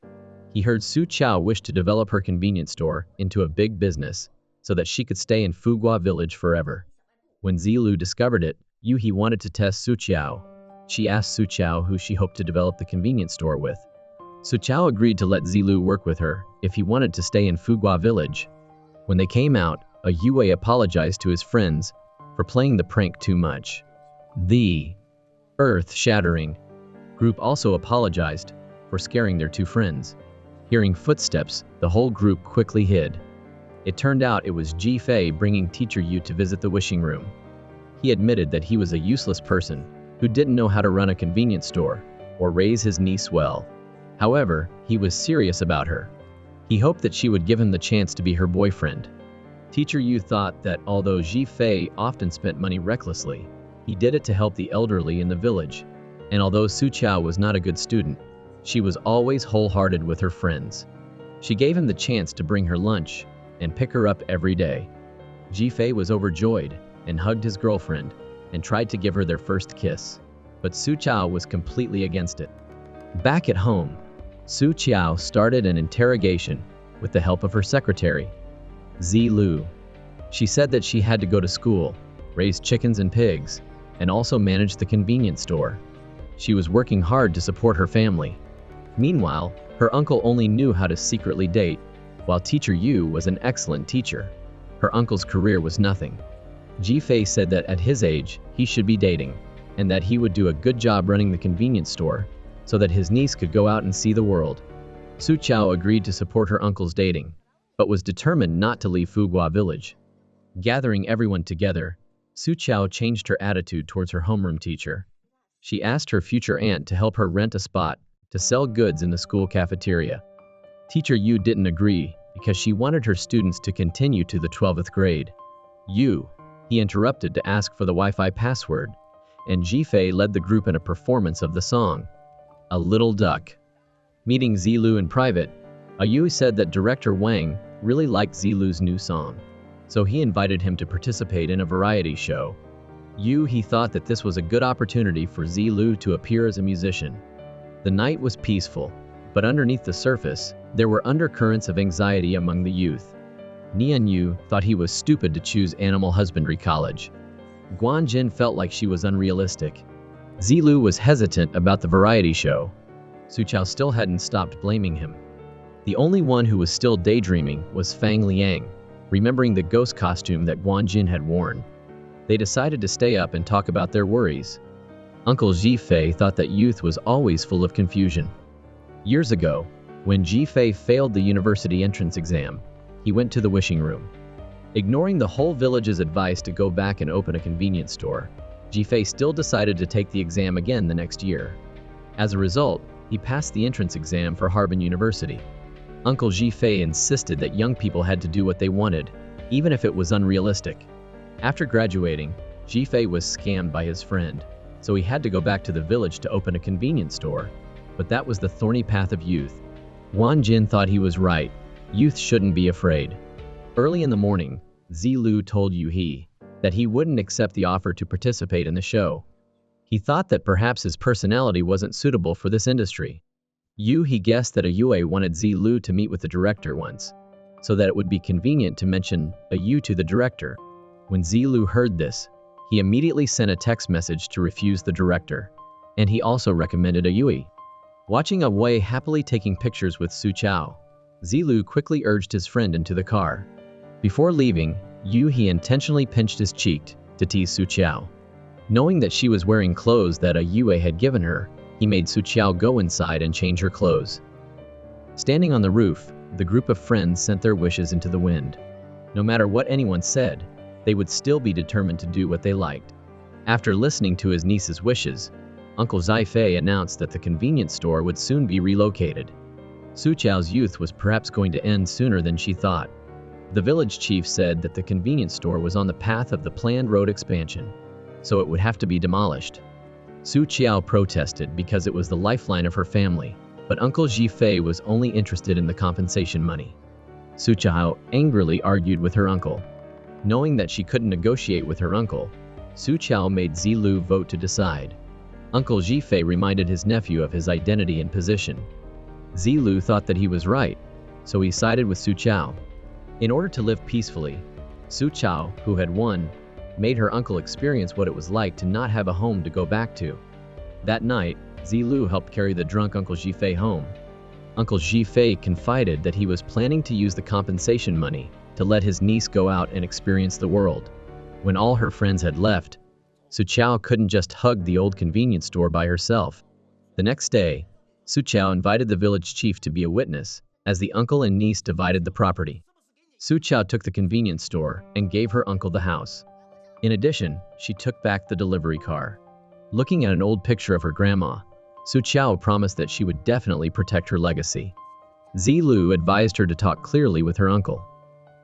He heard Su Chao wish to develop her convenience store into a big business so that she could stay in Fugua village forever. When Zelu discovered it, He wanted to test Su Chao. She asked Su Chao who she hoped to develop the convenience store with. Su Chao agreed to let Zelu work with her if he wanted to stay in Fugua village. When they came out, a Yue apologized to his friends for playing the prank too much. The earth-shattering group also apologized for scaring their two friends. Hearing footsteps, the whole group quickly hid. It turned out it was Ji Fei bringing Teacher Yu to visit the wishing room. He admitted that he was a useless person who didn't know how to run a convenience store or raise his niece well. However, he was serious about her. He hoped that she would give him the chance to be her boyfriend. Teacher Yu thought that although Ji Fei often spent money recklessly, he did it to help the elderly in the village. And although Su Chao was not a good student, she was always wholehearted with her friends. She gave him the chance to bring her lunch and pick her up every day. Ji Fei was overjoyed and hugged his girlfriend and tried to give her their first kiss. But Su Chao was completely against it. Back at home, Su Chao started an interrogation with the help of her secretary, Zelu. She said that she had to go to school, raise chickens and pigs, and also manage the convenience store. She was working hard to support her family. Meanwhile, her uncle only knew how to secretly date, while Teacher Yu was an excellent teacher. Her uncle's career was nothing. Ji Fei said that at his age, he should be dating, and that he would do a good job running the convenience store so that his niece could go out and see the world. Su Chao agreed to support her uncle's dating, but was determined not to leave Fugua village. Gathering everyone together, Su Chao changed her attitude towards her homeroom teacher. She asked her future aunt to help her rent a spot to sell goods in the school cafeteria. Teacher Yu didn't agree because she wanted her students to continue to the 12th grade. He interrupted to ask for the Wi-Fi password, and Ji Fei led the group in a performance of the song, A Little Duck. Meeting Zelu in private, Yu said that director Wang really liked Zelu's new song, so he invited him to participate in a variety show. He thought that this was a good opportunity for Zelu to appear as a musician. The night was peaceful, but underneath the surface, there were undercurrents of anxiety among the youth. Nian Yu thought he was stupid to choose animal husbandry college. Guan Jin felt like she was unrealistic. Zelu was hesitant about the variety show. Su Chao still hadn't stopped blaming him. The only one who was still daydreaming was Fang Liang, remembering the ghost costume that Guan Jin had worn. They decided to stay up and talk about their worries. Uncle Ji Fei thought that youth was always full of confusion. Years ago, when Ji Fei failed the university entrance exam, he went to the wishing room. Ignoring the whole village's advice to go back and open a convenience store, Ji Fei still decided to take the exam again the next year. As a result, he passed the entrance exam for Harbin University. Uncle Ji Fei insisted that young people had to do what they wanted, even if it was unrealistic. After graduating, Ji Fei was scammed by his friend, so he had to go back to the village to open a convenience store. But that was the thorny path of youth. Guan Jin thought he was right. Youth shouldn't be afraid. Early in the morning, Zelu told Yu that he wouldn't accept the offer to participate in the show. He thought that perhaps his personality wasn't suitable for this industry. He guessed that a Yue wanted Zelu to meet with the director once, so that it would be convenient to mention a Yu to the director. When Zelu heard this, he immediately sent a text message to refuse the director, and he also recommended a Yue. Watching a Wei happily taking pictures with Su Chao, Zelu quickly urged his friend into the car. Before leaving, he intentionally pinched his cheek to tease Su Chao. Knowing that she was wearing clothes that a Yue had given her, he made Su Chao go inside and change her clothes. Standing on the roof, the group of friends sent their wishes into the wind. No matter what anyone said, they would still be determined to do what they liked. After listening to his niece's wishes, Uncle Zai Fei announced that the convenience store would soon be relocated. Su Chao's youth was perhaps going to end sooner than she thought. The village chief said that the convenience store was on the path of the planned road expansion, so it would have to be demolished. Su Chao protested because it was the lifeline of her family, but Uncle Ji Fei was only interested in the compensation money. Su Chao angrily argued with her uncle. Knowing that she couldn't negotiate with her uncle, Su Chao made Zelu vote to decide. Uncle Jifei reminded his nephew of his identity and position. Zelu thought that he was right, so he sided with Su Chao. In order to live peacefully, Su Chao, who had won, made her uncle experience what it was like to not have a home to go back to. That night, Zelu helped carry the drunk Uncle Jifei home. Uncle Jifei confided that he was planning to use the compensation money to let his niece go out and experience the world. When all her friends had left, Su Chao couldn't just hug the old convenience store by herself. The next day, Su Chao invited the village chief to be a witness, as the uncle and niece divided the property. Su Chao took the convenience store and gave her uncle the house. In addition, she took back the delivery car. Looking at an old picture of her grandma, Su Chao promised that she would definitely protect her legacy. Zelu advised her to talk clearly with her uncle.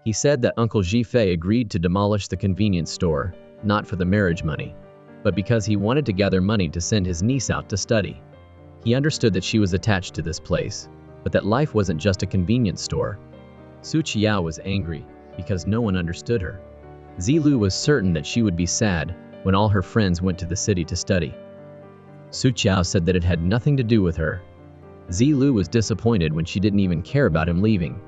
He said that Uncle Jifei agreed to demolish the convenience store, not for the marriage money, but because he wanted to gather money to send his niece out to study. He understood that she was attached to this place, but that life wasn't just a convenience store. Su Chao was angry because no one understood her. Zelu was certain that she would be sad when all her friends went to the city to study. Su Chao said that it had nothing to do with her. Zelu was disappointed when she didn't even care about him leaving.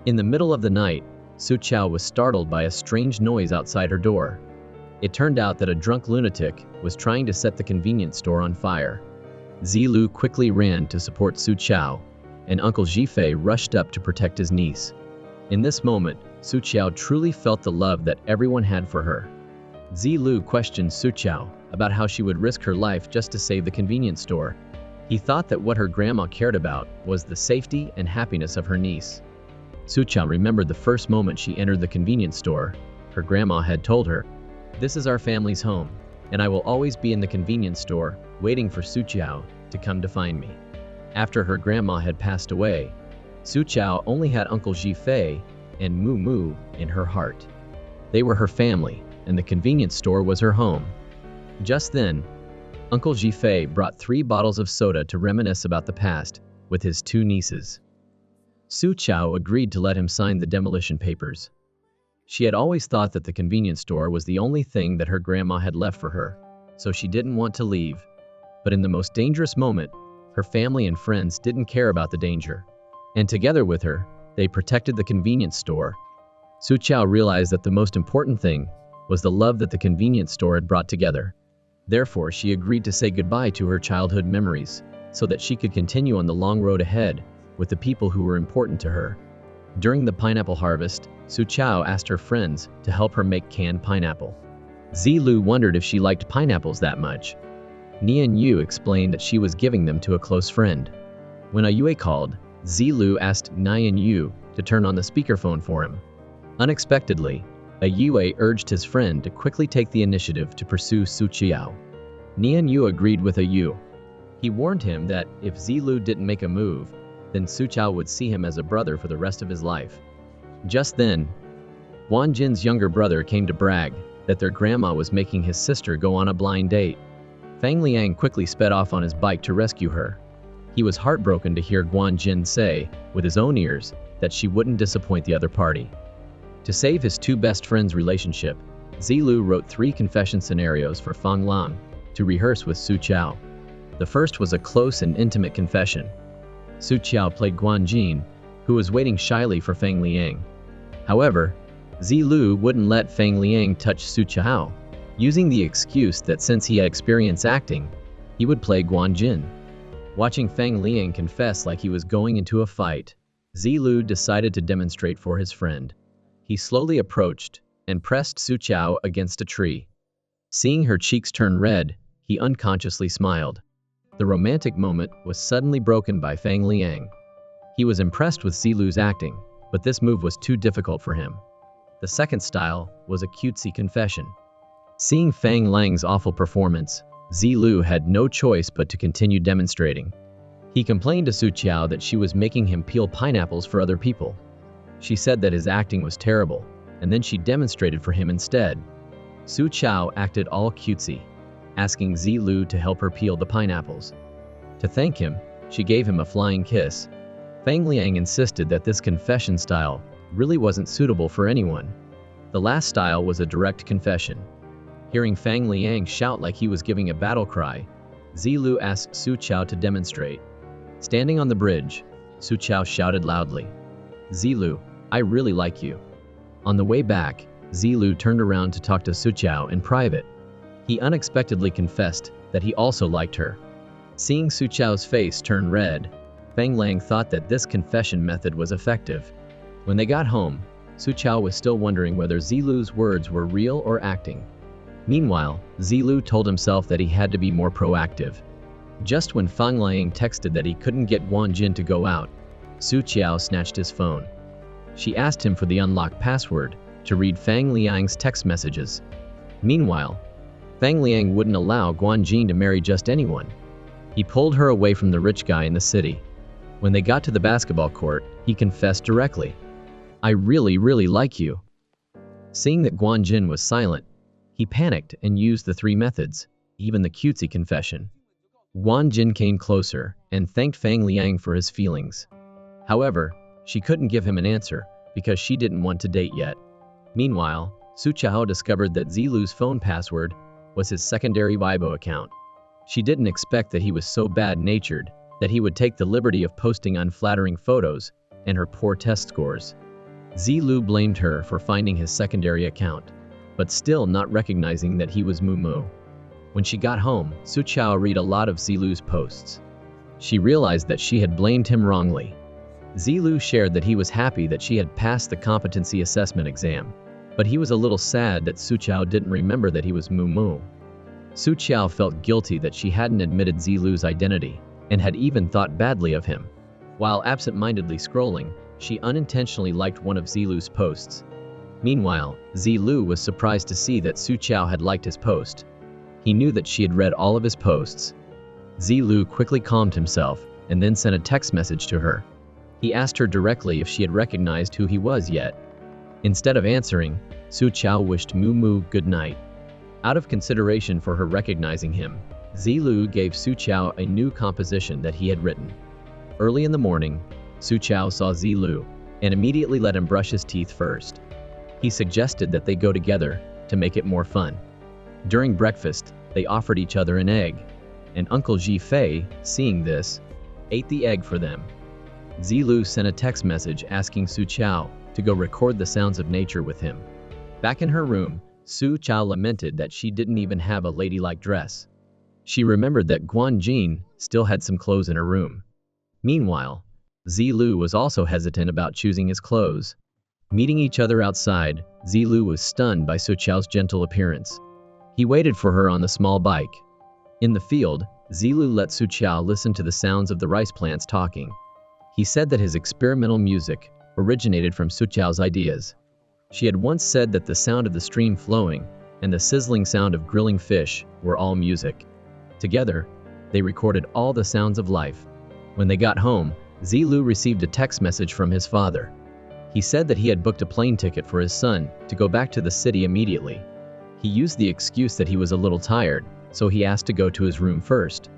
In the middle of the night, Su Chao was startled by a strange noise outside her door. It turned out that a drunk lunatic was trying to set the convenience store on fire. Zelu quickly ran to support Su Chao, and Uncle Jifei rushed up to protect his niece. In this moment, Su Chao truly felt the love that everyone had for her. Zelu questioned Su Chao about how she would risk her life just to save the convenience store. He thought that what her grandma cared about was the safety and happiness of her niece. Su Chao remembered the first moment she entered the convenience store. Her grandma had told her, "This is our family's home, and I will always be in the convenience store, waiting for Su Chao to come to find me." After her grandma had passed away, Su Chao only had Uncle Jifei and Mu Mu in her heart. They were her family, and the convenience store was her home. Just then, Uncle Jifei brought 3 bottles of soda to reminisce about the past with his 2 nieces. Su Chao agreed to let him sign the demolition papers. She had always thought that the convenience store was the only thing that her grandma had left for her, so she didn't want to leave. But in the most dangerous moment, her family and friends didn't care about the danger. And together with her, they protected the convenience store. Su Chao realized that the most important thing was the love that the convenience store had brought together. Therefore, she agreed to say goodbye to her childhood memories, so that she could continue on the long road ahead with the people who were important to her. During the pineapple harvest, Su Chao asked her friends to help her make canned pineapple. Zelu wondered if she liked pineapples that much. Nian Yu explained that she was giving them to a close friend. When Ayue called, Zelu asked Nian Yu to turn on the speakerphone for him. Unexpectedly, Ayue urged his friend to quickly take the initiative to pursue Su Chao. Nian Yu agreed with Ayue. He warned him that if Zelu didn't make a move, then Su Chao would see him as a brother for the rest of his life. Just then, Guan Jin's younger brother came to brag that their grandma was making his sister go on a blind date. Fang Liang quickly sped off on his bike to rescue her. He was heartbroken to hear Guan Jin say, with his own ears, that she wouldn't disappoint the other party. To save his 2 best friends' relationship, Zelu wrote 3 confession scenarios for Fang Lang to rehearse with Su Chao. The first was a close and intimate confession. Su Chao played Guan Jin, who was waiting shyly for Fang Liang. However, Zelu wouldn't let Fang Liang touch Su Chao, using the excuse that since he had experience acting, he would play Guan Jin. Watching Fang Liang confess like he was going into a fight, Zelu decided to demonstrate for his friend. He slowly approached and pressed Su Chao against a tree. Seeing her cheeks turn red, he unconsciously smiled. The romantic moment was suddenly broken by Fang Liang. He was impressed with Zelu's acting, but this move was too difficult for him. The second style was a cutesy confession. Seeing Fang Lang's awful performance, Zelu had no choice but to continue demonstrating. He complained to Su Chao that she was making him peel pineapples for other people. She said that his acting was terrible, and then she demonstrated for him instead. Su Chao acted all cutesy, asking Zelu to help her peel the pineapples. To thank him, she gave him a flying kiss. Fang Liang insisted that this confession style really wasn't suitable for anyone. The last style was a direct confession. Hearing Fang Liang shout like he was giving a battle cry, Zelu asked Su Chao to demonstrate. Standing on the bridge, Su Chao shouted loudly, "Zelu, I really like you." On the way back, Zelu turned around to talk to Su Chao in private. He unexpectedly confessed that he also liked her. Seeing Su Chao's face turn red, Fang Liang thought that this confession method was effective. When they got home, Su Chao was still wondering whether Zelu's words were real or acting. Meanwhile, Zelu told himself that he had to be more proactive. Just when Fang Liang texted that he couldn't get Guan Jin to go out, Su Chao snatched his phone. She asked him for the unlocked password to read Fang Liang's text messages. Meanwhile, Fang Liang wouldn't allow Guan Jin to marry just anyone. He pulled her away from the rich guy in the city. When they got to the basketball court, he confessed directly, "I really like you." Seeing that Guan Jin was silent, he panicked and used the 3 methods, even the cutesy confession. Guan Jin came closer and thanked Fang Liang for his feelings. However, she couldn't give him an answer because she didn't want to date yet. Meanwhile, Su Chao discovered that Zelu's phone password was his secondary Weibo account. She didn't expect that he was so bad-natured that he would take the liberty of posting unflattering photos and her poor test scores. Zelu blamed her for finding his secondary account, but still not recognizing that he was Mumu. When she got home, Su Chao read a lot of Zelu's posts. She realized that she had blamed him wrongly. Zelu shared that he was happy that she had passed the competency assessment exam, but he was a little sad that Su Chao didn't remember that he was Mumu. Su Chao felt guilty that she hadn't admitted Zelu's identity, and had even thought badly of him. While absent-mindedly scrolling, she unintentionally liked one of Zelu's posts. Meanwhile, Zelu was surprised to see that Su Chao had liked his post. He knew that she had read all of his posts. Zelu quickly calmed himself, and then sent a text message to her. He asked her directly if she had recognized who he was yet. Instead of answering, Su Chao wished Mumu good night. Out of consideration for her recognizing him, Zelu gave Su Chao a new composition that he had written. Early in the morning, Su Chao saw Zelu, and immediately let him brush his teeth first. He suggested that they go together to make it more fun. During breakfast, they offered each other an egg, and Uncle Ji Fei, seeing this, ate the egg for them. Zelu sent a text message asking Su Chao to go record the sounds of nature with him. Back in her room, Su Chao lamented that she didn't even have a ladylike dress. She remembered that Guan Jin still had some clothes in her room. Meanwhile, Zelu was also hesitant about choosing his clothes. Meeting each other outside, Zelu was stunned by Su Chao's gentle appearance. He waited for her on the small bike. In the field, Zelu let Su Chao listen to the sounds of the rice plants talking. He said that his experimental music originated from Su Chao's ideas. She had once said that the sound of the stream flowing and the sizzling sound of grilling fish were all music. Together, they recorded all the sounds of life. When they got home, Zelu received a text message from his father. He said that he had booked a plane ticket for his son to go back to the city immediately. He used the excuse that he was a little tired, so he asked to go to his room first.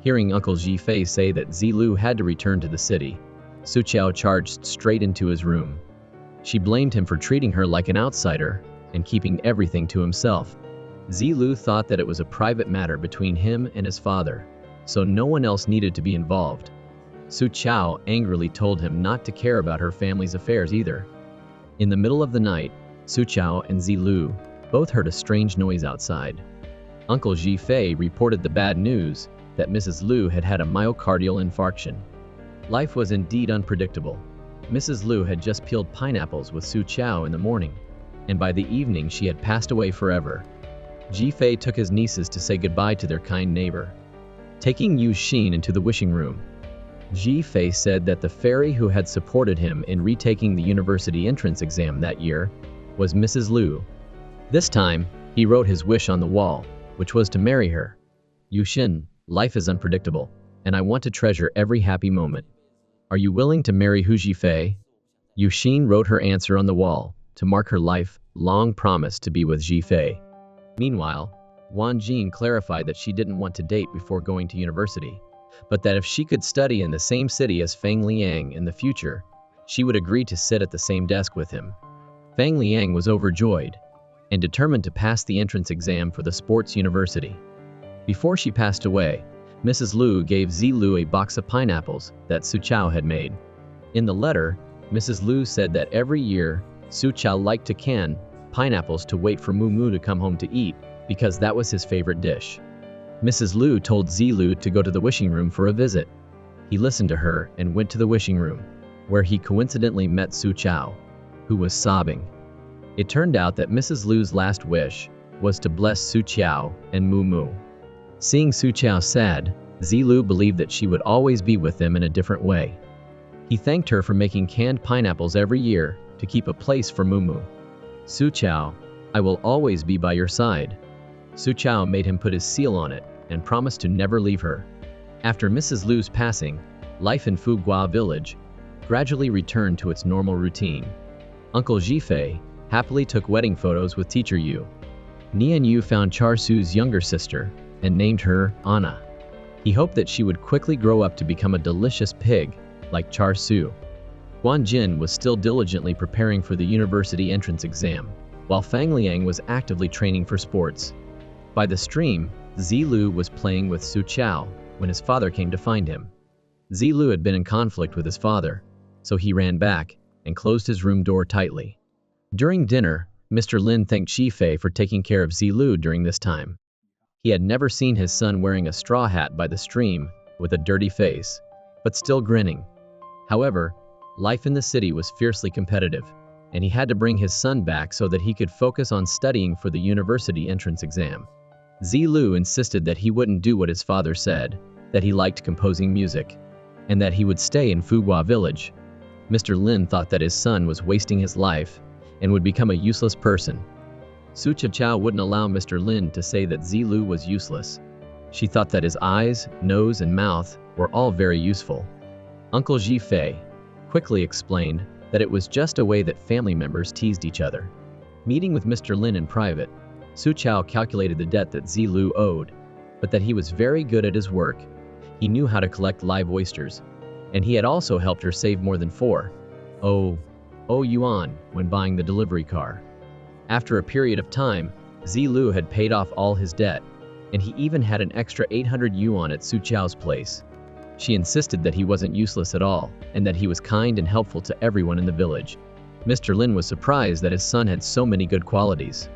Hearing Uncle Ji Fei say that Zelu had to return to the city, Su Chao charged straight into his room. She blamed him for treating her like an outsider and keeping everything to himself. Zelu thought that it was a private matter between him and his father, so no one else needed to be involved. Su Chao angrily told him not to care about her family's affairs either. In the middle of the night, Su Chao and Zelu both heard a strange noise outside. Uncle Ji Fei reported the bad news that Mrs. Liu had had a myocardial infarction. Life was indeed unpredictable. Mrs. Liu had just peeled pineapples with Su Chao in the morning, and by the evening she had passed away forever. Ji Fei took his nieces to say goodbye to their kind neighbor. Taking Yu Xin into the wishing room, Ji Fei said that the fairy who had supported him in retaking the university entrance exam that year was Mrs. Liu. This time, he wrote his wish on the wall, which was to marry her. Yu Xin, life is unpredictable, and I want to treasure every happy moment. Are you willing to marry Hu Jifei? Yu Xin wrote her answer on the wall to mark her life-long promise to be with Jifei. Meanwhile, Wang Jin clarified that she didn't want to date before going to university, but that if she could study in the same city as Fang Liang in the future, she would agree to sit at the same desk with him. Fang Liang was overjoyed. and determined to pass the entrance exam for the sports university. Before she passed away, Mrs. Lu gave Zelu a box of pineapples that Su Chao had made. In the letter, Mrs. Lu said that every year, Su Chao liked to can pineapples to wait for Mu to come home to eat, because that was his favorite dish. Mrs. Lu told Zelu to go to the wishing room for a visit. He listened to her and went to the wishing room, where he coincidentally met Su Chao, who was sobbing. It turned out that Mrs. Lu's last wish was to bless Su Chao and Mu. Seeing Su Chao sad, Zelu believed that she would always be with them in a different way. He thanked her for making canned pineapples every year to keep a place for Mu. Su Chao, I will always be by your side. Su Chao made him put his seal on it and promised to never leave her. After Mrs. Lu's passing, life in Fugua village gradually returned to its normal routine. Uncle Jifei happily took wedding photos with teacher Yu. Nian Yu found Char Su's younger sister and named her Anna. He hoped that she would quickly grow up to become a delicious pig like Char Su. Guan Jin was still diligently preparing for the university entrance exam, while Fang Liang was actively training for sports. By the stream, Zelu was playing with Su Chao when his father came to find him. Zelu had been in conflict with his father, so he ran back and closed his room door tightly. During dinner, Mr. Lin thanked Shifei for taking care of Zelu during this time. He had never seen his son wearing a straw hat by the stream with a dirty face, but still grinning. However, life in the city was fiercely competitive, and he had to bring his son back so that he could focus on studying for the university entrance exam. Zelu insisted that he wouldn't do what his father said, that he liked composing music, and that he would stay in Fugua village. Mr. Lin thought that his son was wasting his life and would become a useless person. Su Chao wouldn't allow Mr. Lin to say that Zelu was useless. She thought that his eyes, nose, and mouth were all very useful. Uncle Jifei quickly explained that it was just a way that family members teased each other. Meeting with Mr. Lin in private, Su Chao calculated the debt that Zelu owed, but that he was very good at his work. He knew how to collect live oysters, and he had also helped her save more than 4,000 yuan when buying the delivery car. After a period of time, Zelu had paid off all his debt, and he even had an extra 800 yuan at Su Chao's place. She insisted that he wasn't useless at all, and that he was kind and helpful to everyone in the village. Mr. Lin was surprised that his son had so many good qualities.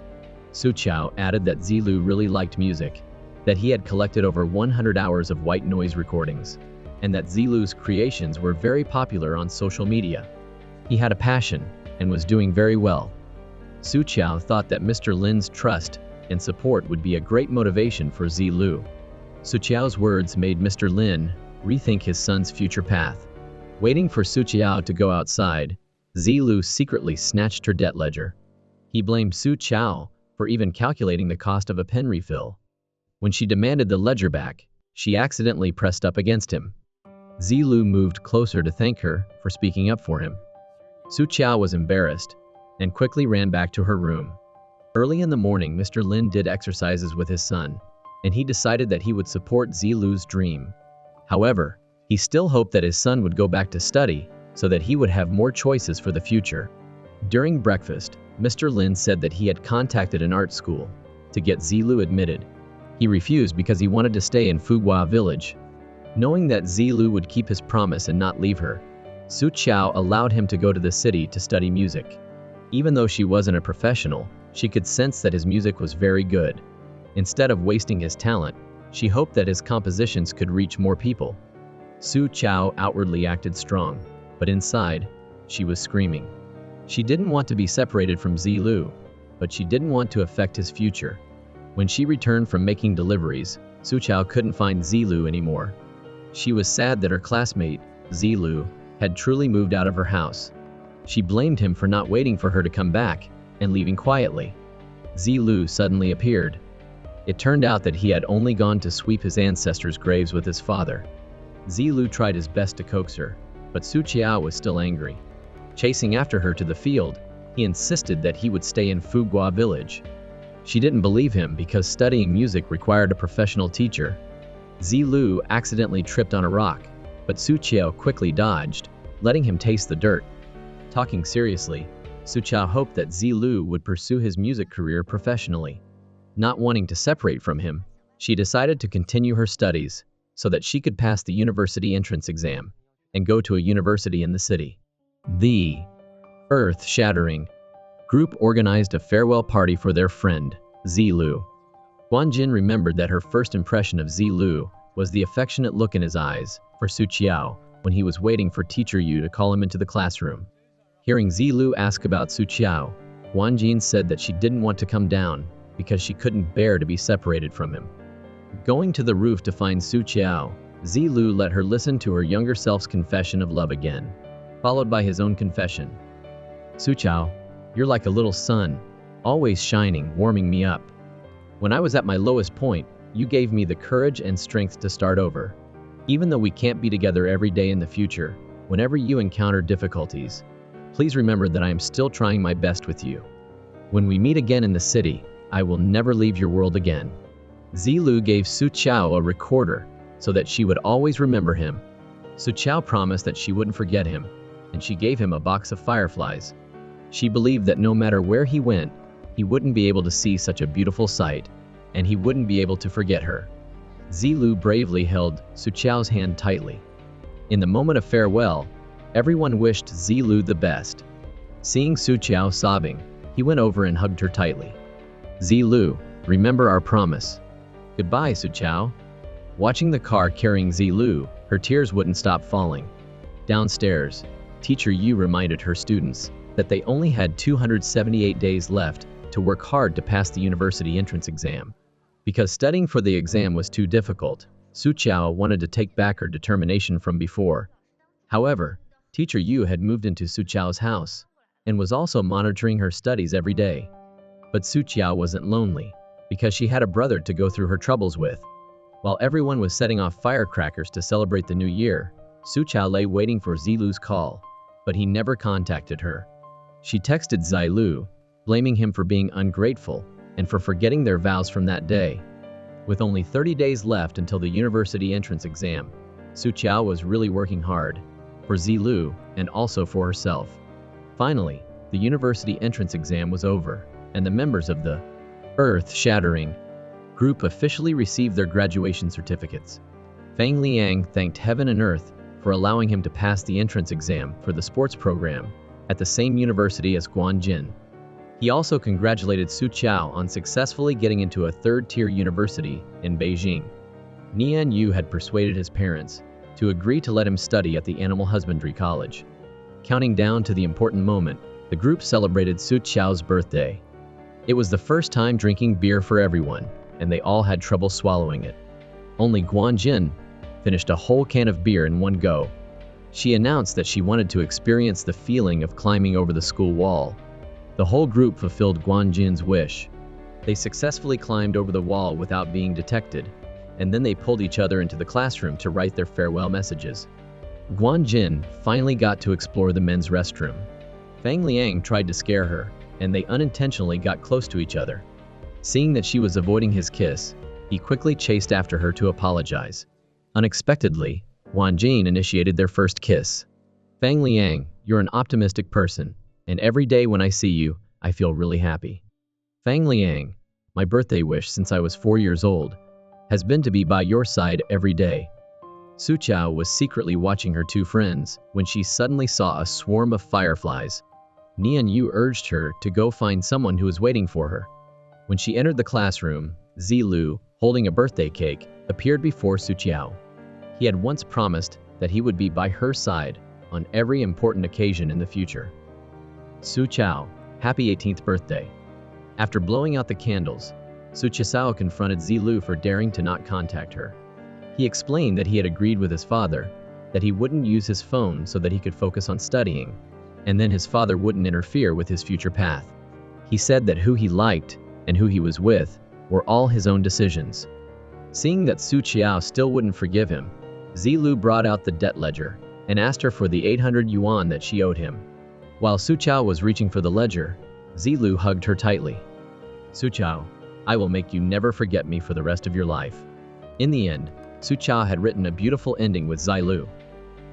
Su Chao added that Zelu really liked music, that he had collected over 100 hours of white noise recordings, and that Zelu's creations were very popular on social media. He had a passion, and was doing very well. Su Chao thought that Mr. Lin's trust and support would be a great motivation for Zelu. Su Chao's words made Mr. Lin rethink his son's future path. Waiting for Su Chao to go outside, Zelu secretly snatched her debt ledger. He blamed Su Chao for even calculating the cost of a pen refill. When she demanded the ledger back, she accidentally pressed up against him. Zelu moved closer to thank her for speaking up for him. Su Chao was embarrassed and quickly ran back to her room. Early in the morning, Mr. Lin did exercises with his son, and he decided that he would support Zelu's dream. However, he still hoped that his son would go back to study so that he would have more choices for the future. During breakfast, Mr. Lin said that he had contacted an art school to get Zelu admitted. He refused because he wanted to stay in Fugua village. Knowing that Zelu would keep his promise and not leave her, Su Chao allowed him to go to the city to study music. Even though she wasn't a professional, she could sense that his music was very good. Instead of wasting his talent, she hoped that his compositions could reach more people. Su Chao outwardly acted strong, but inside, she was screaming. She didn't want to be separated from Zelu, but she didn't want to affect his future. When she returned from making deliveries, Su Chao couldn't find Zelu anymore. She was sad that her classmate, Zelu, had truly moved out of her house. She blamed him for not waiting for her to come back and leaving quietly. Zelu suddenly appeared. It turned out that he had only gone to sweep his ancestors' graves with his father. Zelu tried his best to coax her, but Su Chao was still angry. Chasing after her to the field, he insisted that he would stay in Fugua village. She didn't believe him because studying music required a professional teacher. Zelu accidentally tripped on a rock, but Su Chao quickly dodged, letting him taste the dirt. Talking seriously, Suqiao hoped that Zelu would pursue his music career professionally. Not wanting to separate from him, she decided to continue her studies so that she could pass the university entrance exam and go to a university in the city. The earth-shattering group organized a farewell party for their friend, Zelu. Guanjin remembered that her first impression of Zelu was the affectionate look in his eyes for Suqiao when he was waiting for teacher Yu to call him into the classroom. Hearing Zelu ask about Suqiao, Guanjin said that she didn't want to come down because she couldn't bear to be separated from him. Going to the roof to find Suqiao, Zelu let her listen to her younger self's confession of love again, followed by his own confession. Suqiao, you're like a little sun, always shining, warming me up. When I was at my lowest point, you gave me the courage and strength to start over. Even though we can't be together every day in the future, whenever you encounter difficulties, please remember that I am still trying my best with you. When we meet again in the city, I will never leave your world again. Zelu gave Suqiao a recorder so that she would always remember him. Suqiao promised that she wouldn't forget him, and she gave him a box of fireflies. She believed that no matter where he went, he wouldn't be able to see such a beautiful sight, and he wouldn't be able to forget her. Zelu bravely held Suqiao's hand tightly. In the moment of farewell, everyone wished Zelu the best. Seeing Suqiao sobbing, he went over and hugged her tightly. Zelu, remember our promise. Goodbye, Suqiao. Watching the car carrying Zelu, her tears wouldn't stop falling. Downstairs, teacher Yu reminded her students that they only had 278 days left to work hard to pass the university entrance exam. Because studying for the exam was too difficult, Suqiao wanted to take back her determination from before. However, teacher Yu had moved into Suqiao's house and was also monitoring her studies every day. But Suqiao wasn't lonely, because she had a brother to go through her troubles with. While everyone was setting off firecrackers to celebrate the new year, Suqiao lay waiting for Zelu's call, but he never contacted her. She texted Zelu, blaming him for being ungrateful and for forgetting their vows from that day. With only 30 days left until the university entrance exam, Suqiao was really working hard for Zelu and also for herself. Finally, the university entrance exam was over, and the members of the earth-shattering group officially received their graduation certificates. Fang Liang thanked heaven and earth for allowing him to pass the entrance exam for the sports program at the same university as Guanjin. He also congratulated Suqiao on successfully getting into a third-tier university in Beijing. Nian Yu had persuaded his parents to agree to let him study at the Animal Husbandry College. Counting down to the important moment, the group celebrated Suqiao's birthday. It was the first time drinking beer for everyone, and they all had trouble swallowing it. Only Guanjin finished a whole can of beer in one go. She announced that she wanted to experience the feeling of climbing over the school wall. The whole group fulfilled Guanjin's wish. They successfully climbed over the wall without being detected, and then they pulled each other into the classroom to write their farewell messages. Guanjin finally got to explore the men's restroom. Fang Liang tried to scare her, and they unintentionally got close to each other. Seeing that she was avoiding his kiss, he quickly chased after her to apologize. Unexpectedly, Guanjin initiated their first kiss. Fang Liang, you're an optimistic person, and every day when I see you, I feel really happy. Fang Liang, my birthday wish since I was 4 years old, has been to be by your side every day. Suqiao was secretly watching her two friends when she suddenly saw a swarm of fireflies. Nian Yu urged her to go find someone who was waiting for her. When she entered the classroom, Zelu, holding a birthday cake, appeared before Suqiao. He had once promised that he would be by her side on every important occasion in the future. Suqiao, happy 18th birthday. After blowing out the candles, Suqiao confronted Zelu for daring to not contact her. He explained that he had agreed with his father that he wouldn't use his phone so that he could focus on studying, and then his father wouldn't interfere with his future path. He said that who he liked and who he was with were all his own decisions. Seeing that Suqiao still wouldn't forgive him, Zelu brought out the debt ledger and asked her for the 800 yuan that she owed him. While Suqiao was reaching for the ledger, Zelu hugged her tightly. Suqiao, I will make you never forget me for the rest of your life. In the end, Suqiao had written a beautiful ending with Zelu.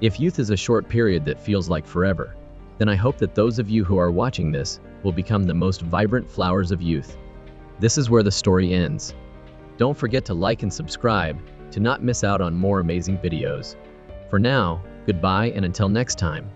If youth is a short period that feels like forever, then I hope that those of you who are watching this will become the most vibrant flowers of youth. This is where the story ends. Don't forget to like and subscribe to not miss out on more amazing videos. For now, goodbye and until next time.